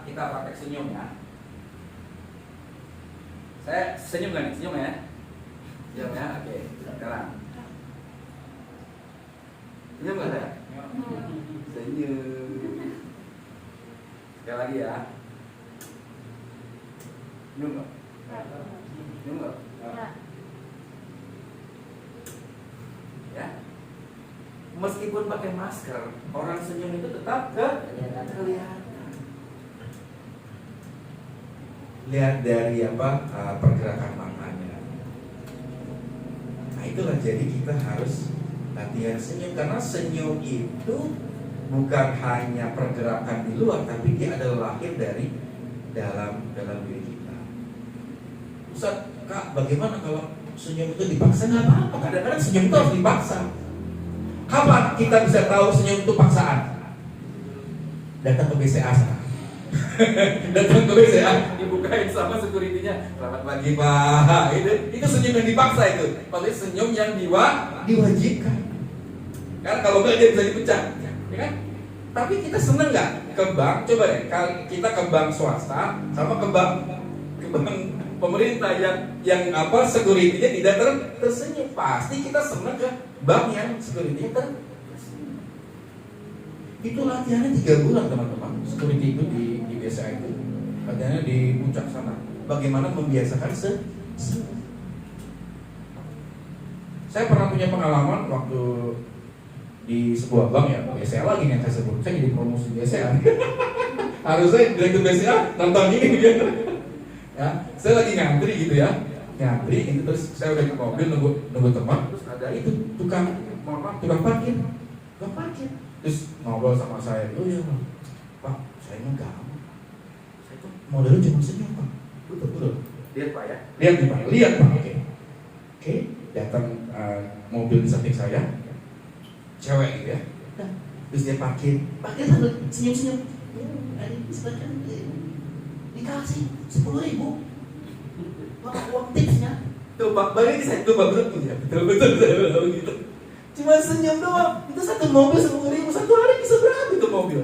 Kita pakai senyum ya. Saya senyum kan? Senyum ya? Senyum ya? Oke, sekarang. Senyum nggak saya? Senyum. Sekali lagi ya. Senyum nggak? Senyum nggak? Ya. Meskipun pakai masker, orang senyum itu tetap kelihatan. Lihat dari pergerakan matanya. Nah itulah jadi kita harus latihan senyum, karena senyum itu bukan hanya pergerakan di luar, tapi dia adalah lahir dari dalam diri kita. Ustaz, Kak, bagaimana kalau senyum itu dipaksa? Nggak apa-apa, kadang-kadang senyum itu harus dipaksa. Kapan kita bisa tahu senyum itu paksaan? Datang ke BCA sana. Datang ke BCA, dibukain sama security-nya. Selamat pagi Pak. Itu senyum yang dipaksa itu. Kalau senyum yang diwajibkan. Kan kalau nggak dia bisa dipecat, ya kan? Tapi kita seneng nggak ke bank? Coba deh, kita ke bank swasta sama ke bank pemerintah yang security-nya tidak tersenyum. Pasti kita seneng ke bank yang security-nya tersenyum. Itu latihannya 3 bulan teman-teman. Security itu di BCA itu latihannya di puncak sana. Bagaimana membiasakan senyum. Saya pernah punya pengalaman waktu di sebuah bank ya, BCA lagi yang saya sebut. Saya jadi promosi BCA. Harusnya direktur BCA nonton ini gitu. Ya, saya lagi ngantri gitu ya. Ngantri gitu, terus saya udah di mobil nunggu teman, terus ada itu tukang parkir. Terus ngobrol sama saya, oh iya Pak, saya enggak, saya tuh modalnya cuma senyum Pak. Betul. Lihat Pak ya, lihat Pak. Oke, datang mobil di samping saya, cewek gitu ya. Terus dia parkir sambil senyum. Silakan dikasih 10.000 uang tipsnya. Tuh Pak, balik saya tuh Pak, betul saya gitu. Cuma senyum doang, itu satu mobil 10.000, satu hari bisa berapa itu mobil?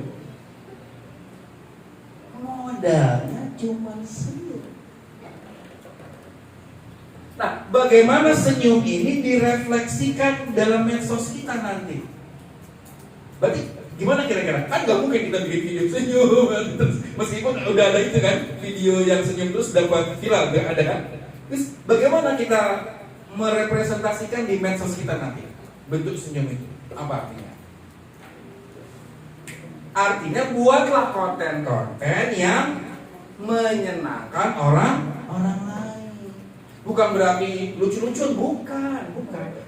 Modalnya cuma senyum. Nah, bagaimana senyum ini direfleksikan dalam medsos kita nanti? Berarti gimana kira-kira? Kan gak mungkin kita bikin video senyum, meskipun udah ada itu kan, video yang senyum terus dapat viral, gak ada kan? Terus bagaimana kita merepresentasikan di medsos kita nanti? Bentuk senyum itu apa artinya? Artinya buatlah konten-konten yang menyenangkan orang lain. Bukan berarti lucu-lucuan, bukan.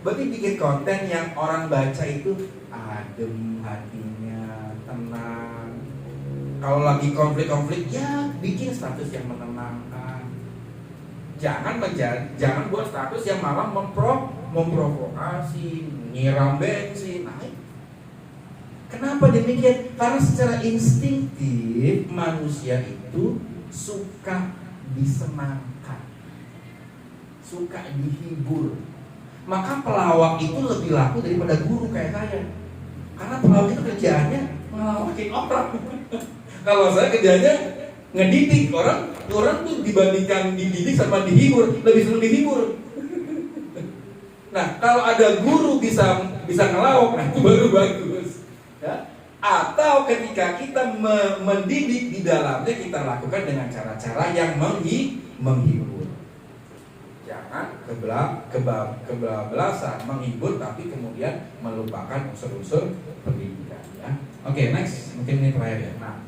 Berarti bikin konten yang orang baca itu adem hatinya, tenang. Kalau lagi konflik-konflik, ya bikin status yang menenangkan. Jangan buat status yang malah memprovokasi, nyiram bensin. Nah, kenapa demikian? Karena secara instinktif manusia itu suka disenangkan, suka dihibur. Maka pelawak itu lebih laku daripada guru kayak saya. Karena pelawak itu kerjaannya ngelawakin orang. Kalau saya kerjanya ngedidik orang tuh dibandingkan dididik sama dihibur, lebih senang dihibur. Nah, kalau ada guru bisa ngelawak, nah itu baru bagus. Ya? Atau ketika kita mendidik, di dalamnya kita lakukan dengan cara-cara yang menghibur. Jangan kebablasan menghibur tapi kemudian melupakan unsur-unsur pendidikan. Ya. Oke, next, mungkin ini terakhir ya. Nah,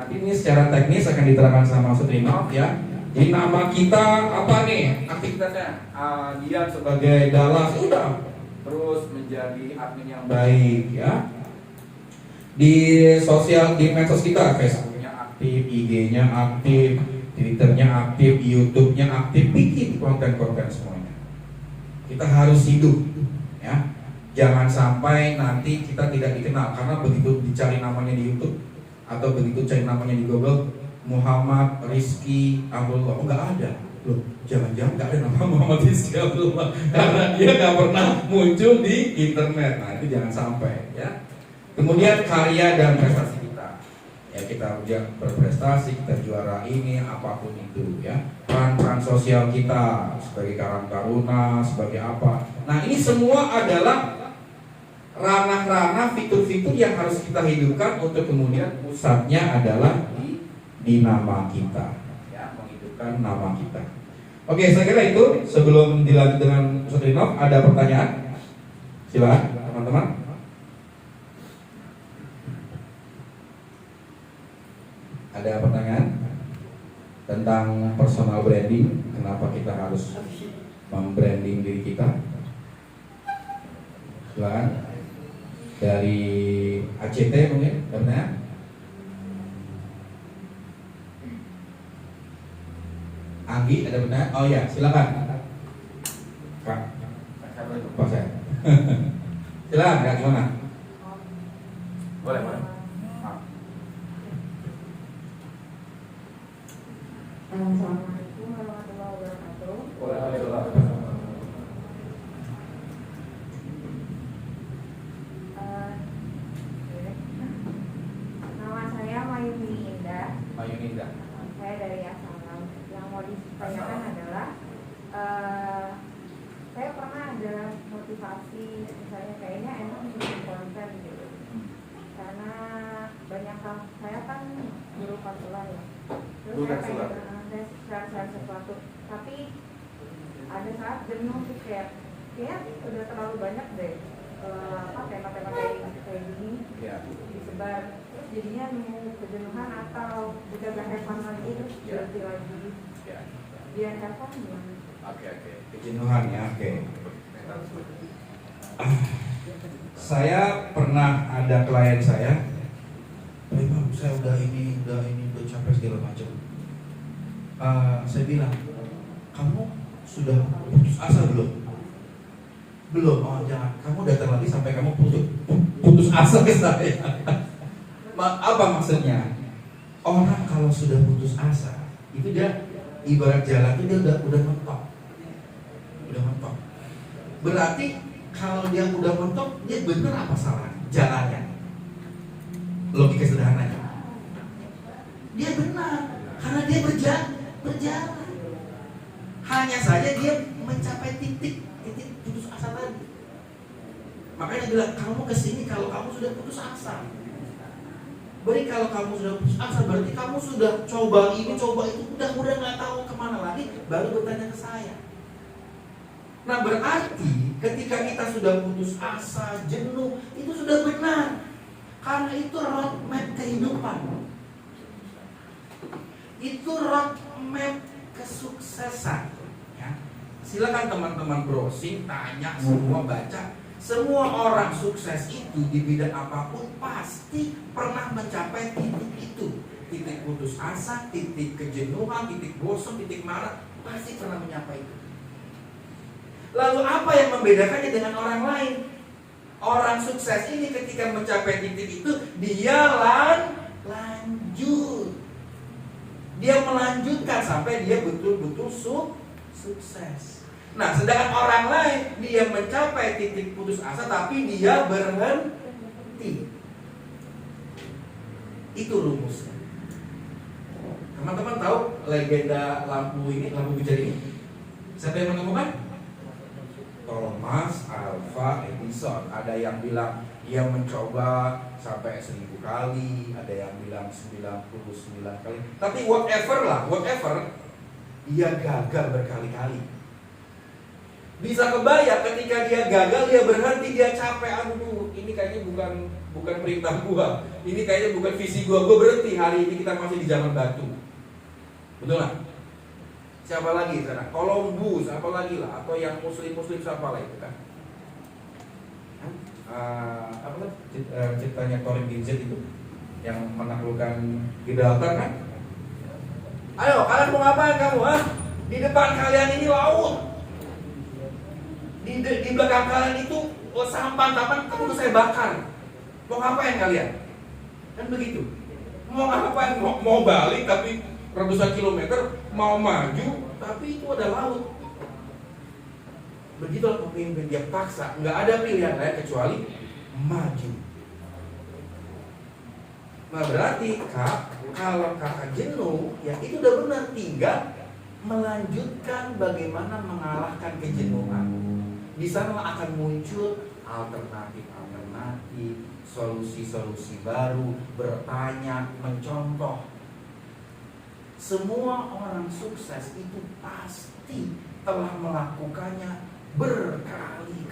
nanti ini secara teknis akan diterangkan sama Ustaz Rinov ya. Jadi nama kita apa nih aktivitasnya? Dia sebagai dalang sudah terus menjadi admin yang baik ya. Di medsos kita, Facebooknya aktif, IG-nya aktif, Twitternya aktif, YouTube-nya aktif, bikin konten-konten semuanya. Kita harus hidup ya. Jangan sampai nanti kita tidak dikenal karena begitu dicari namanya di YouTube atau begitu cari namanya di Google Muhammad Rizky Abdullah, nggak ada. Loh, jangan-jangan nggak ada nama Muhammad Rizky Abdullah karena dia nggak pernah muncul di internet. Nah, itu jangan sampai ya. Kemudian karya dan prestasi kita. Ya, kita berprestasi, kita juara ini, apapun itu ya. Peran-peran sosial kita sebagai Karang Taruna, sebagai apa. Nah, ini semua adalah ranah-ranah fitur-fitur yang harus kita hidupkan untuk kemudian pusatnya adalah di nama kita ya, menghidupkan nama kita. Oke, saya kira itu. Sebelum dilanjut dengan Ustaz Rinov, ada pertanyaan? Silakan teman-teman. Ada pertanyaan tentang personal branding? Kenapa kita harus membranding diri kita? Silakan. Dari ACT mungkin, benar? Anggi, ada benar? Oh ya, silakan. Kak, Pak saya. Silakan, Kak, gimana? Boleh. Assalamualaikum warahmatullahi wabarakatuh. Waalaikumsalam. Nama saya Mayuni Indah. Mayuni Indah. Saya dari Asalam. Yang mau ditanyakan adalah saya pernah ada motivasi, misalnya kayaknya enak bikin konten gitu. Karena banyak hal, saya kan guru konselor ya. Terus saya pengen share sesuatu. Tapi ada saat jenuh sih kayak udah terlalu banyak deh tema-tema kayak gini disebar. Terus jadinya nemu kejenuhan atau udah gak Evan lagi terus berhenti lagi. Biar Evan gimana? Oke. Kejenuhan ya, oke. Saya pernah ada klien saya, Bang, saya udah capek segala macam. Saya bilang, kamu sudah putus asa belum? Belum, oh jangan. Kamu datang lagi sampai kamu putus asa ke saya. Apa maksudnya? Orang kalau sudah putus asa, itu dia ibarat jalan itu dia udah mentok. Berarti kalau dia udah mentok, dia benar apa salah jalannya? Logika sederhananya. Dia benar, karena dia berjalan. Hanya saja dia mencapai titik putus asa tadi. Makanya bilang kamu kesini kalau kamu sudah putus asa. Berarti kalau kamu sudah putus asa, berarti kamu sudah coba ini, coba itu, udah nggak tahu kemana lagi, baru bertanya ke saya. Nah berarti ketika kita sudah putus asa, jenuh, itu sudah benar. Karena itu roadmap kehidupan. Itu roadmap kesuksesan. Ya. Silakan teman-teman browsing, tanya, semua baca. Semua orang sukses itu di bidang apapun pasti pernah mencapai titik itu. Titik putus asa, titik kejenuhan, titik bosan, titik marah, pasti pernah mencapai itu. Lalu apa yang membedakannya dengan orang lain? Orang sukses ini ketika mencapai titik itu, dia lanjut. Dia melanjutkan sampai dia betul-betul sukses. Nah, sedangkan orang lain dia mencapai titik putus asa tapi dia berhenti. Itu rumusnya. Teman-teman tahu legenda lampu bujar ini? Siapa yang menemukan? Thomas Alva Edison. Ada yang bilang dia mencoba sampai 1000 kali, ada yang bilang 99 kali. Tapi whatever, dia gagal berkali-kali. Bisa kebayang ketika dia gagal, dia berhenti, dia capek. Aduh, ini kayaknya bukan perintah gua. Ini kayaknya bukan visi gua. Gua berhenti. Hari ini kita masih di zaman batu. Betul nggak? Siapa lagi sana? Columbus, apa lagi lah? Atau yang muslim siapa lagi itu kan? Apa tuh? Ceritanya Thorin Ginzet itu yang menaklukkan Gibraltar kan? Ayo, kalian mau ngapain kamu? Di depan kalian ini laut. Di belakang kalian itu sampan-sampan kamu tuh saya bakar. Mau ngapain kalian? Kan begitu. Mau ngapain? Mau balik tapi ratusan kilometer, mau maju tapi itu ada laut. Begitulah pemimpin, dia paksa, nggak ada pilihan lain kecuali maju. Nah berarti kalau kakak jenuh, ya itu udah benar, tinggal melanjutkan bagaimana mengalahkan kejenuhan. Di sana akan muncul alternatif, solusi baru, bertanya, mencontoh. Semua orang sukses itu pasti telah melakukannya berkali-kali.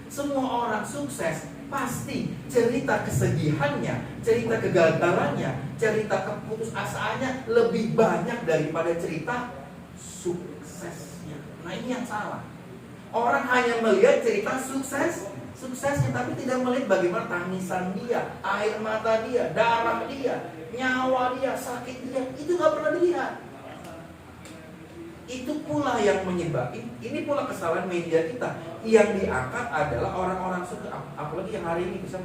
Semua orang sukses pasti cerita kesedihannya, cerita kegagalannya, cerita keputusasaannya lebih banyak daripada cerita suksesnya. Nah ini yang salah. Orang hanya melihat cerita suksesnya, tapi tidak melihat bagaimana tangisan dia, air mata dia, darah dia, nyawa dia, sakit dia. Itu gak pernah dilihat. Itu pula yang menyebabkan, ini pula kesalahan media kita. Yang diangkat adalah orang-orang sukses, apalagi yang hari ini bisa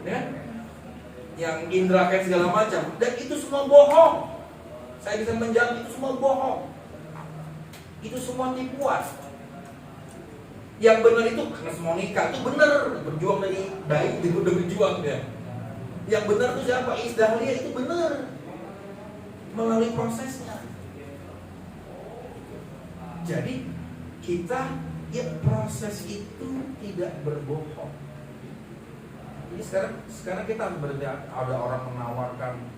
ya? Yang indra kayak segala macam. Dan itu semua bohong. Saya bisa menjamin itu semua bohong. Itu semua tipuan. Yang benar itu Agnes Monica, itu benar, berjuang dari bayi, dia udah berjuang dia. Yang benar itu siapa? Iis Dahlia, itu benar melalui prosesnya. Jadi kita proses itu tidak berbohong. Jadi sekarang kita harus berhenti. Ada orang menawarkan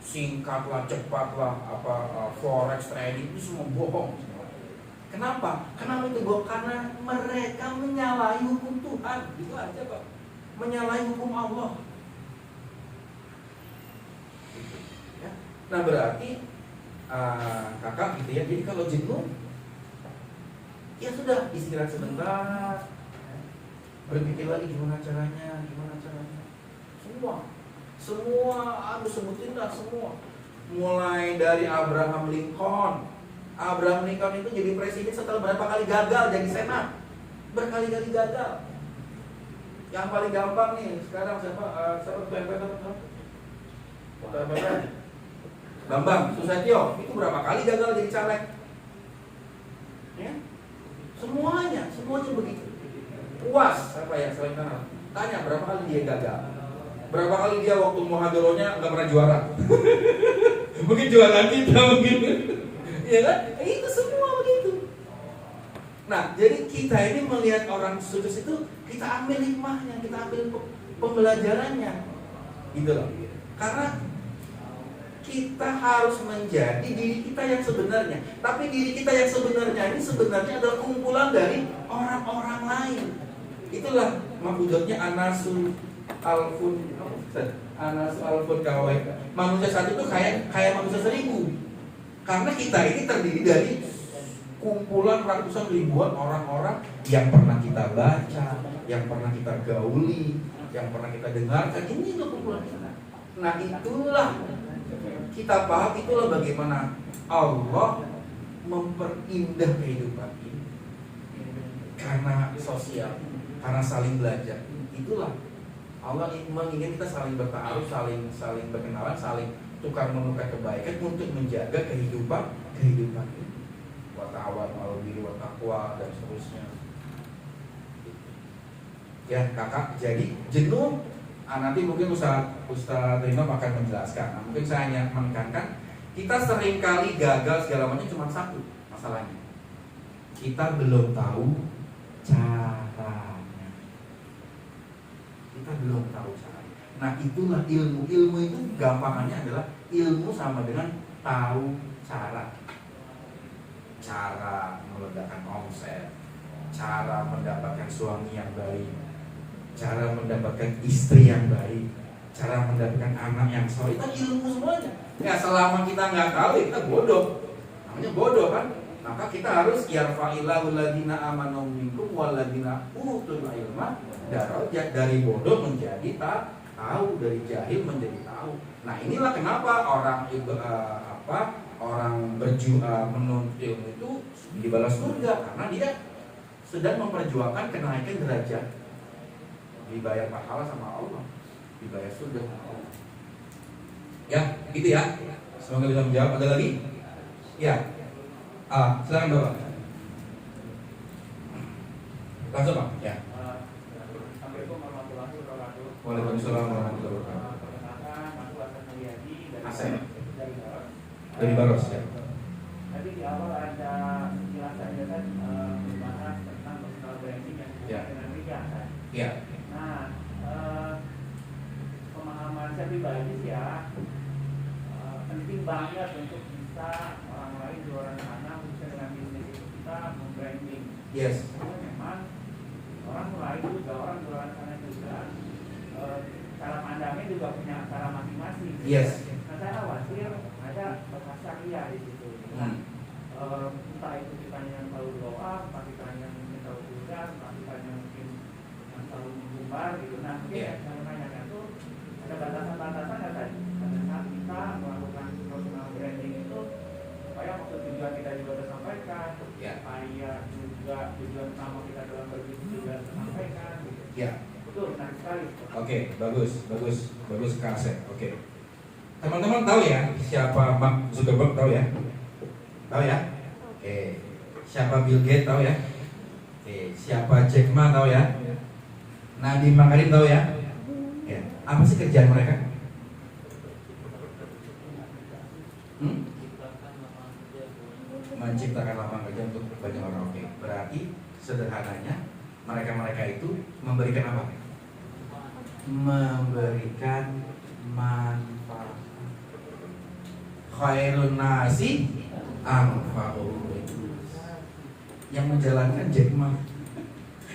singkatlah, cepatlah, forex trading, itu semua bohong. Kenapa? Kenapa itu bohong? Karena mereka menyalahi hukum Tuhan. Itu aja Pak. Menyalahi hukum Allah. Ya. Nah berarti kakak gitu ya. Jadi kalau jenuh, ya sudah istirahat sebentar. Berpikir lagi gimana caranya. Semua harus sebutin dah semua. Mulai dari Abraham Lincoln. Abraham Lincoln itu jadi presiden setelah berapa kali gagal jadi senat, berkali-kali gagal. Yang paling gampang nih sekarang siapa Bambang Susatyo itu berapa kali gagal jadi caleg? Ya, semuanya begitu. Puas apa ya selain kenal? Tanya berapa kali dia gagal? Berapa kali dia waktu muhadoronya nggak pernah juara? Mungkin jualan kita mungkin. Ya kan? Itu semua begitu. Nah, jadi kita ini melihat orang sukses itu, kita ambil hikmahnya, kita ambil pembelajarannya, gitu loh. Karena kita harus menjadi diri kita yang sebenarnya. Tapi diri kita yang sebenarnya ini sebenarnya adalah kumpulan dari orang-orang lain. Itulah maksudnya anasul alfun kawai. Manusia satu itu kayak manusia 1000. Karena kita ini terdiri dari kumpulan ratusan ribuan orang-orang yang pernah kita baca, yang pernah kita gauli, yang pernah kita dengarkan. Ini loh kumpulan kita. Nah itulah kita paham, itulah bagaimana Allah memperindah kehidupan ini karena sosial, karena saling belajar. Itulah Allah menginginkan kita saling bertaaruf, saling berkenalan, saling tukar menukar kebaikan untuk menjaga kehidupan ini. Wa ta'awanu 'alal birri wat taqwa dan seterusnya. Ya kakak, jadi jenuh. Nanti mungkin Ustaz Rino akan menjelaskan. Mungkin saya hanya menekankan kita seringkali gagal segala macam cuma satu masalahnya. Kita belum tahu caranya. Kita belum tahu caranya. Nah itulah ilmu. Ilmu itu gampangannya adalah ilmu sama dengan tahu cara. Cara meledakan omset, cara mendapatkan suami yang baik, cara mendapatkan istri yang baik, cara mendapatkan anak yang soleh. Itu ilmu semuanya. Ya selama kita nggak tahu kita bodoh. Namanya bodoh kan. Maka kita harus yarfa'illahu ladina amanu minkum waladina utul ilma darajat, dari bodoh menjadi tahu, dari jahil menjadi tahu. Nah inilah kenapa orang menuntut ilmu itu dibalas surga, karena dia sedang memperjuangkan kenaikan derajat, dibayar pahala sama Allah, dibayar surga sama Allah. Ya, gitu ya. Semoga bisa menjawab. Ada lagi? Ya. Silakan Bapak. Langsung Pak. Ya. Assalamualaikum warahmatullahi wabarakatuh. Waalaikumsalam warahmatullahi wabarakatuh. Perkenalkan, aku Hasan Mulyadi Hasan. dari Baros. Dari Baros ya. Tadi di awal ada penjelasan ya kan, membahas tentang personal branding yang Ya. hubungan dengan media kan. Ya. Nah, pemahaman saya pribadi sih ya, penting banget untuk bisa orang lain di luar sana khususnya dengan bisnis itu kita membranding. Yes. Karena memang orang lain juga, orang di luar sana juga cara pandangnya juga punya cara masing-masing. Yes. Nah saya khawatir ada bahasa ria di situ. Entah itu kita yang tahu doa, entah kita yang mungkin tahu tugas, entah kita yang mungkin yang tahu menggumbar gitu. Nah mungkin Yeah. yang saya tanyakan itu ada batasan-batasan nggak tadi? Pada saat kita melakukan personal branding itu supaya maksud tujuan kita juga tersampaikan, Yeah. supaya juga tujuan utama kita dalam berbisnis juga tersampaikan gitu. Ya. Betul, menarik sekali. Oke, bagus Kak Asep. Oke. Teman-teman tahu ya siapa Mark Zuckerberg, tahu ya? Tahu ya? Oke. Siapa Bill Gates, tahu ya? Oke. Siapa Jack Ma, tahu ya? Nadiem Makarim, tahu ya? Ya. Apa sih kerjaan mereka? Menciptakan lapangan kerja untuk banyak orang. Oke. Berarti sederhananya mereka itu memberikan apa? Memberikan manfaat. Khairun nasi anfa'uhum. Yang menjalankan Jack Ma,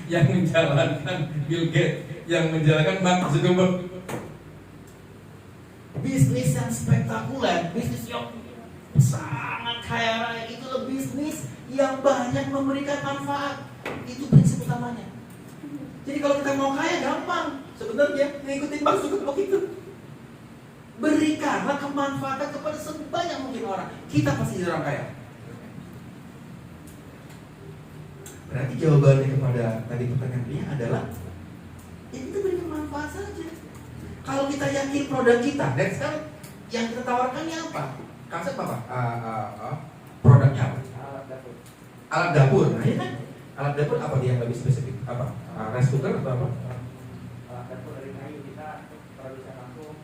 yang menjalankan Bill Gates, yang menjalankan Mark Zuckerberg. Bisnis yang spektakuler, bisnis yang sangat kaya raya, itulah bisnis yang banyak memberikan manfaat. Itu prinsip utamanya. Jadi kalau kita mau kaya gampang sebenarnya, ngikutin Mark Zuckerberg itu. Berikanlah kemanfaatan kepada sebanyak mungkin orang, kita pasti jadi orang kaya. Berarti jawabannya kepada tadi pertanyaan dia adalah ya kita berikan manfaat saja. Kalau kita yakin produk kita, dan sekarang yang kita tawarkannya apa? Konsep apa? Produknya apa? Alat dapur. Alat dapur. Nah ya kan? Alat dapur apa dia yang lebih spesifik? Apa? Rice cooker atau apa? Alat dapur dari kayu, kita produksi langsung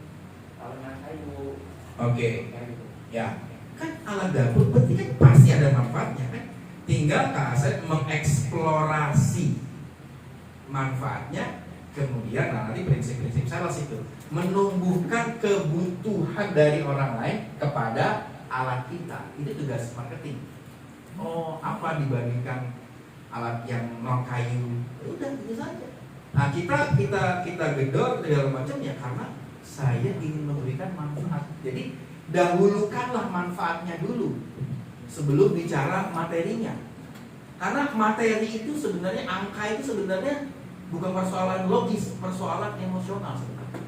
kalengan kayu. Oke. Kayak gitu. Ya, kan alat dapur berarti kan pasti ada manfaatnya kan? Tinggal Kak Asep mengeksplorasi manfaatnya, kemudian nanti prinsip-prinsip sales itu menumbuhkan kebutuhan dari orang lain kepada alat kita. Itu tugas marketing. Oh, apa dibandingkan alat yang non kayu? Ya udah itu saja. Nah, kita gedor segala macam ya karena saya ingin memberikan manfaat. Jadi dahulukanlah manfaatnya dulu sebelum bicara materinya. Karena materi itu sebenarnya, angka itu sebenarnya bukan persoalan logis, persoalan emosional sebenarnya.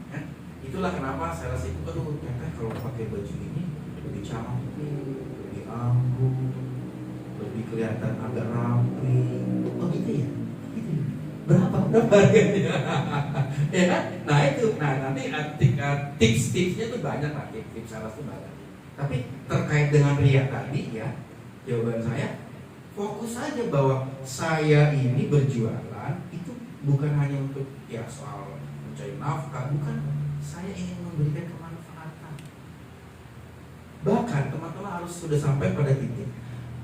Ya, itulah kenapa saya rasa itu, aduh ternyata kalau pakai baju ini lebih cantik, lebih anggun, lebih kelihatan agak rapi. Oh gitu ya? Gitu ya? Berapa harganya? Ya kan? Nah itu, nanti tips-tipsnya tuh banyak lah, tips salah tuh banyak. Tapi terkait dengan ria tadi ya, jawaban saya fokus saja bahwa saya ini berjualan itu bukan hanya untuk ya soal mencari nafkah, bukan. Saya ingin memberikan kemanfaatan. Bahkan teman-teman harus sudah sampai pada titik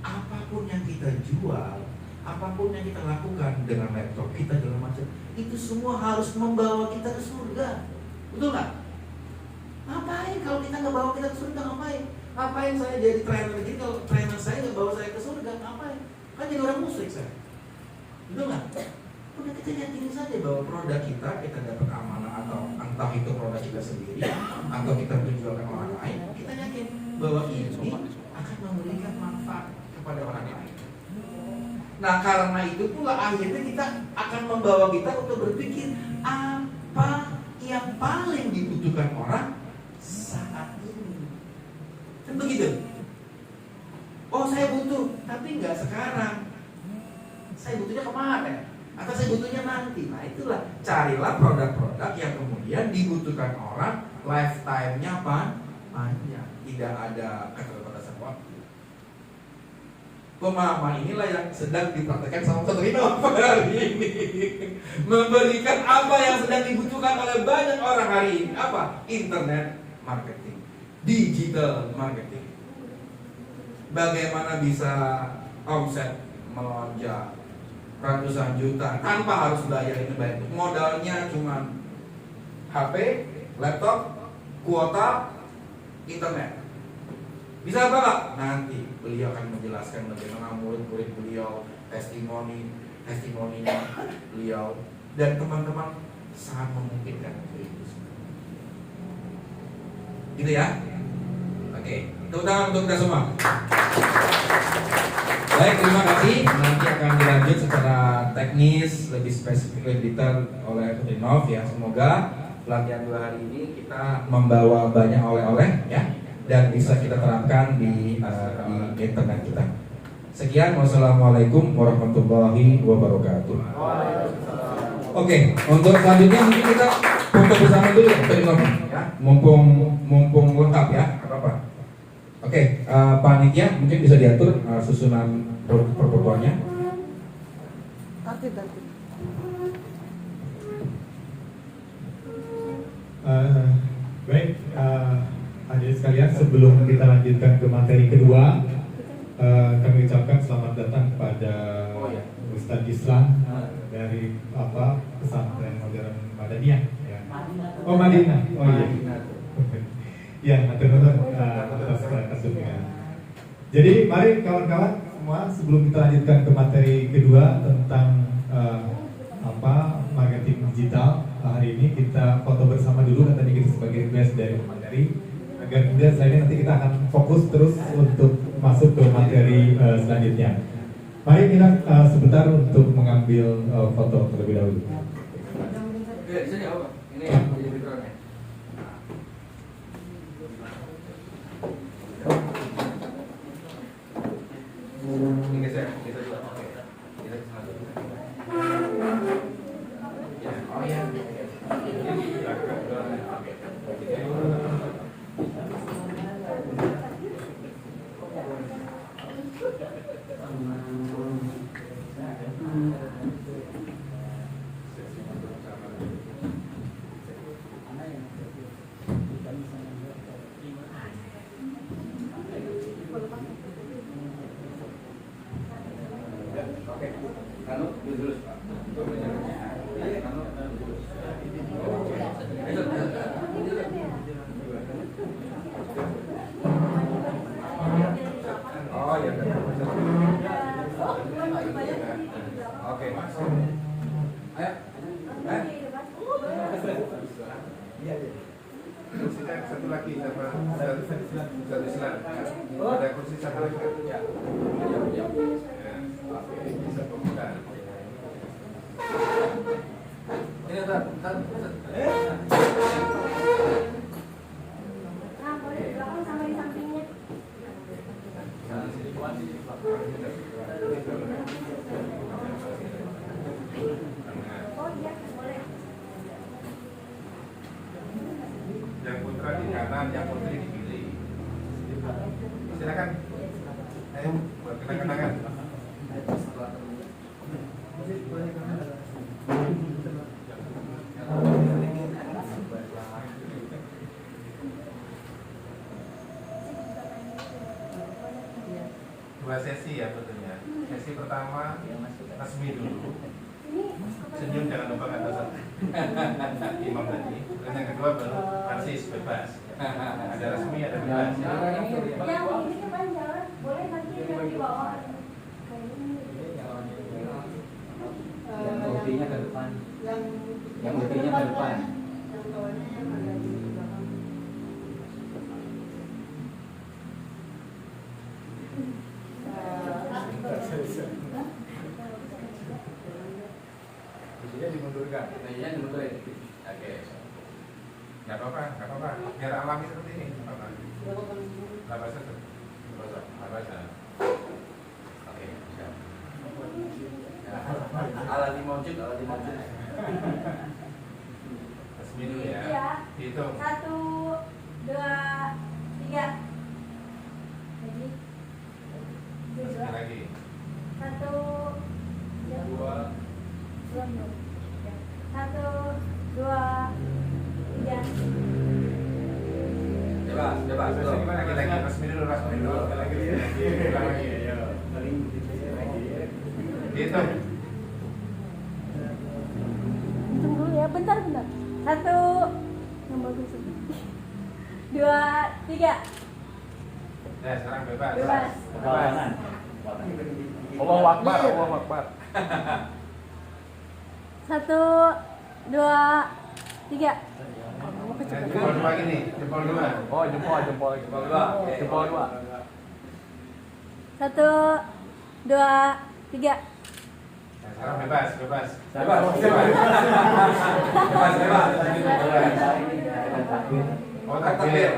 apapun yang kita jual, apapun yang kita lakukan dengan laptop kita dalam macam itu semua harus membawa kita ke surga. Betul nggak? Ngapain kalau kita nggak bawa kita ke surga? Ngapain saya jadi trainer? Jadi kalau trainer saya nggak bawa saya ke surga, ngapain? Kan jadi orang musyrik saya. Betul nggak? Udah kita yakini saja bahwa produk kita dapat amanah, atau entah itu produk kita sendiri atau kita menjualkan orang lain, kita yakin bahwa ini akan memberikan manfaat kepada orang lain. Nah karena itu pula akhirnya kita akan membawa kita untuk berpikir apa yang paling dibutuhkan orang saat ini. Kan begitu? Oh saya butuh, tapi nggak sekarang. Saya butuhnya kemarin, atau saya butuhnya nanti. Nah itulah, carilah produk-produk yang kemudian dibutuhkan orang, lifetime-nya panjang, tidak ada keterbatasan waktu. Pemahaman inilah yang sedang dipraktekkan sama Ustaz Rino hari ini. Memberikan apa yang sedang dibutuhkan oleh banyak orang hari ini. Apa? Internet marketing, digital marketing. Bagaimana bisa omset melonjak ratusan juta tanpa harus bayar ini bayar. Modalnya cuma HP, laptop, kuota, internet. Bisa apa Pak? Nanti beliau akan menjelaskan bagaimana murid-murid beliau, testimoninya beliau, dan teman-teman sangat memungkinkan untuk itu. Gitu ya? Oke, tepuk tangan untuk kita semua. Baik, terima kasih. Nanti akan dilanjut secara teknis, lebih spesifik, lebih detail oleh Rinov ya. Semoga pelatihan 2 hari ini kita membawa banyak oleh-oleh ya, dan bisa kita terapkan di internet kita. Sekian, wassalamualaikum warahmatullahi wabarakatuh. Oke, untuk selanjutnya mungkin kita foto bersama dulu ya, mumpung lengkap ya, apa-apa. Oke, panitia mungkin bisa diatur susunan perfotoannya. Baik, hadirin sekalian, sebelum kita lanjutkan ke materi kedua, kami ucapkan selamat datang kepada Ustadz Islam dari pesantren modern Madaniyah. Ya. Oh Madinah, oh iya. Ya, atas kasusnya. Jadi mari kawan-kawan semua, sebelum kita lanjutkan ke materi kedua tentang marketing digital, hari ini kita foto bersama dulu, dan tadi kita sebagai request dari materi, agar kemudian selanjutnya nanti kita akan fokus terus untuk masuk ke materi selanjutnya. Mari kita sebentar untuk mengambil foto terlebih dahulu. Ini yang menjadi background-nya. Ini geser, kita juga pakai. Kita satu. Ya, oh ya. Oke, Kanu dulu Pak. Kanu dulu. Oh ya. Oke. Ayo. Iya. Kursi satu lagi sama satu Islam. Ada kursi satu lagi. Nah, boleh di belakang sama di sampingnya. Oh iya, boleh. Yang putra di kanan, yang putri di kiri. Silakan. Ayo, buat kenang-kenangan. Dua sesi ya tentunya. Sesi pertama resmi dulu. Senyum jangan lupa kata satu. Imam tadi. Dan yang kedua baru narsis bebas. Ada resmi ada bebas. Yang ini kepanjangan, boleh nanti yang di bawah. Yang multinya ke depan. Yang multinya ke depan. Meja dimundurkan. Meja dimundurkan. Oke. Nggak apa-apa. Biar alami seperti ini. Nggak apa-apa. Nggak basah tuh. Nggak basah. Oke, siap. Alani mojud. Resmi dulu ya. Iya. Hitung. 1, 2, 3. Jadi Resmi lagi. 1, 2, 3. Bebas. Lagi. Resmi dulu. Lagi. Hitung. Hitung dulu ya, bentar. 1, yang bagus. 2, 3. Nah, sekarang bebas. Bebas. Kanan. Allahu Akbar. 1, 2, 3. Jempol dua gini. Jempol dua. Oh, jempol dua. 1, 2, 3. Nah, sekarang bebas. Bebas. Oh, takbir.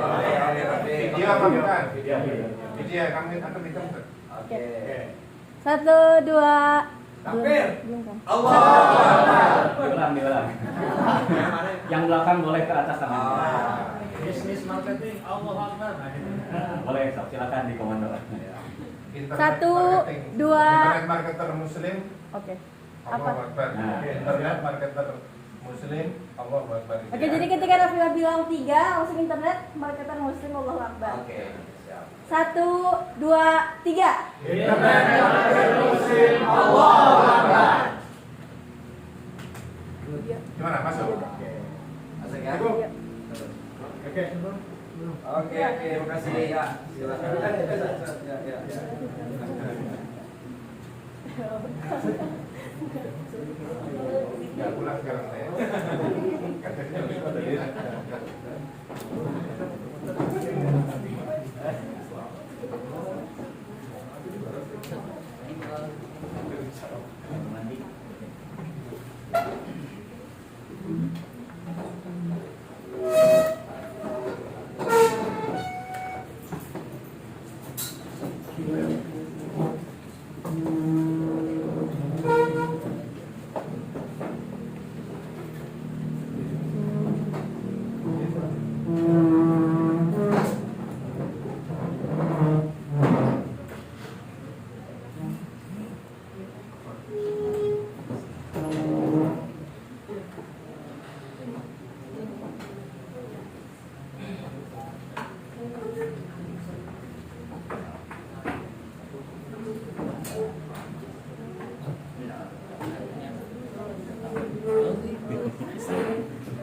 Video apa bukan? Video kamu hitung tuh. Oke. 1, 2. Takbir. Belum kan? Diulang. Yang belakang boleh ke atas tangan. Bisnis marketing Allahu Akbar. Boleh, sok, silakan di komando. Internet 1, marketing. 2. Internet marketer muslim. Oke. Allahu Akbar. Nah. Internet marketer muslim. Allahu Akbar. Oke, jadi ketika Rafila bilang 3, langsung internet marketer muslim Allahu Akbar. Oke, siap. 1, 2, 3. Internet marketer muslim. Allahu Akbar. Gimana? Masuk? Masuk ya. Iya. Oke, terima kasih ya. Silakan. Ya pulang sekarang saya. Katanya lupa tadi. Mandi.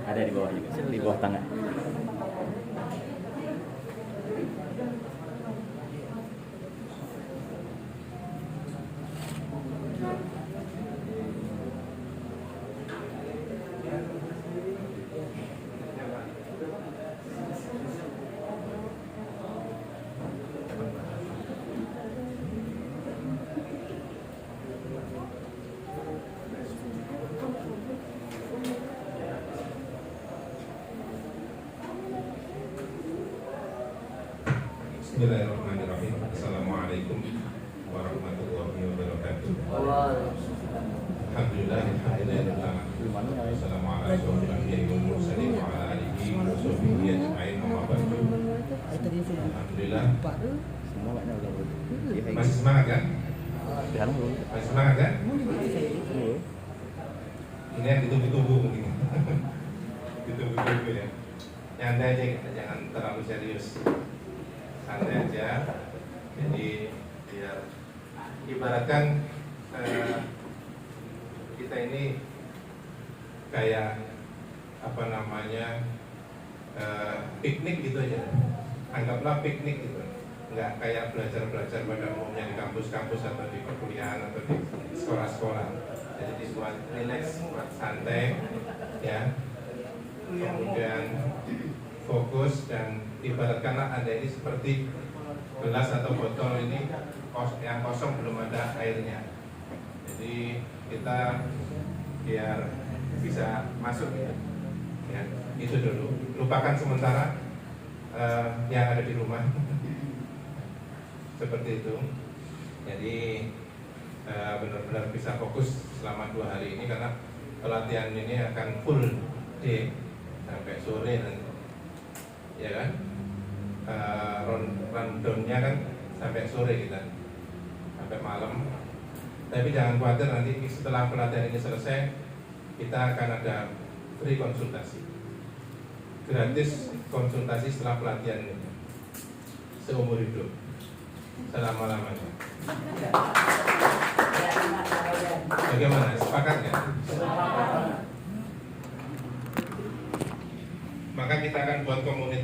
Ada di bawah juga, di bawah tangan. Bismillahirrahmanirrahim. Assalamualaikum warahmatullahi wabarakatuh. Alhamdulillah, alhamdulillah. Assalamualaikum warahmatullahi wabarakatuh. Alhamdulillah. Masih semangat kan? Masih semangat kan? Ini yang ditunggu-tunggu mungkin. Ditunggu-tunggu ya. Nyantai aja kita, jangan terlalu serius. Santai aja. Jadi biar ibaratkan kita ini kayak apa namanya piknik gitu aja. Anggaplah piknik gitu. Nggak kayak belajar-belajar pada umumnya di kampus-kampus atau di perkuliahan atau di sekolah-sekolah. Jadi dibuat relax, buat santai, ya. Kemudian fokus dan ibaratkanlah Anda ini seperti gelas atau botol ini yang kosong, belum ada airnya. Jadi kita biar bisa masuk ya, itu dulu. Lupakan sementara yang ada di rumah. Seperti itu. Jadi benar-benar bisa fokus selama 2 hari ini karena pelatihan ini akan full day sampai sore nanti, ya kan? Rundownnya kan sampai sore kita, sampai malam. Tapi jangan khawatir, nanti setelah pelatihan ini selesai kita akan ada free konsultasi, gratis konsultasi setelah pelatihan ini seumur hidup, selama-lamanya. Bagaimana? Sepakat ya? Maka kita akan buat komunitas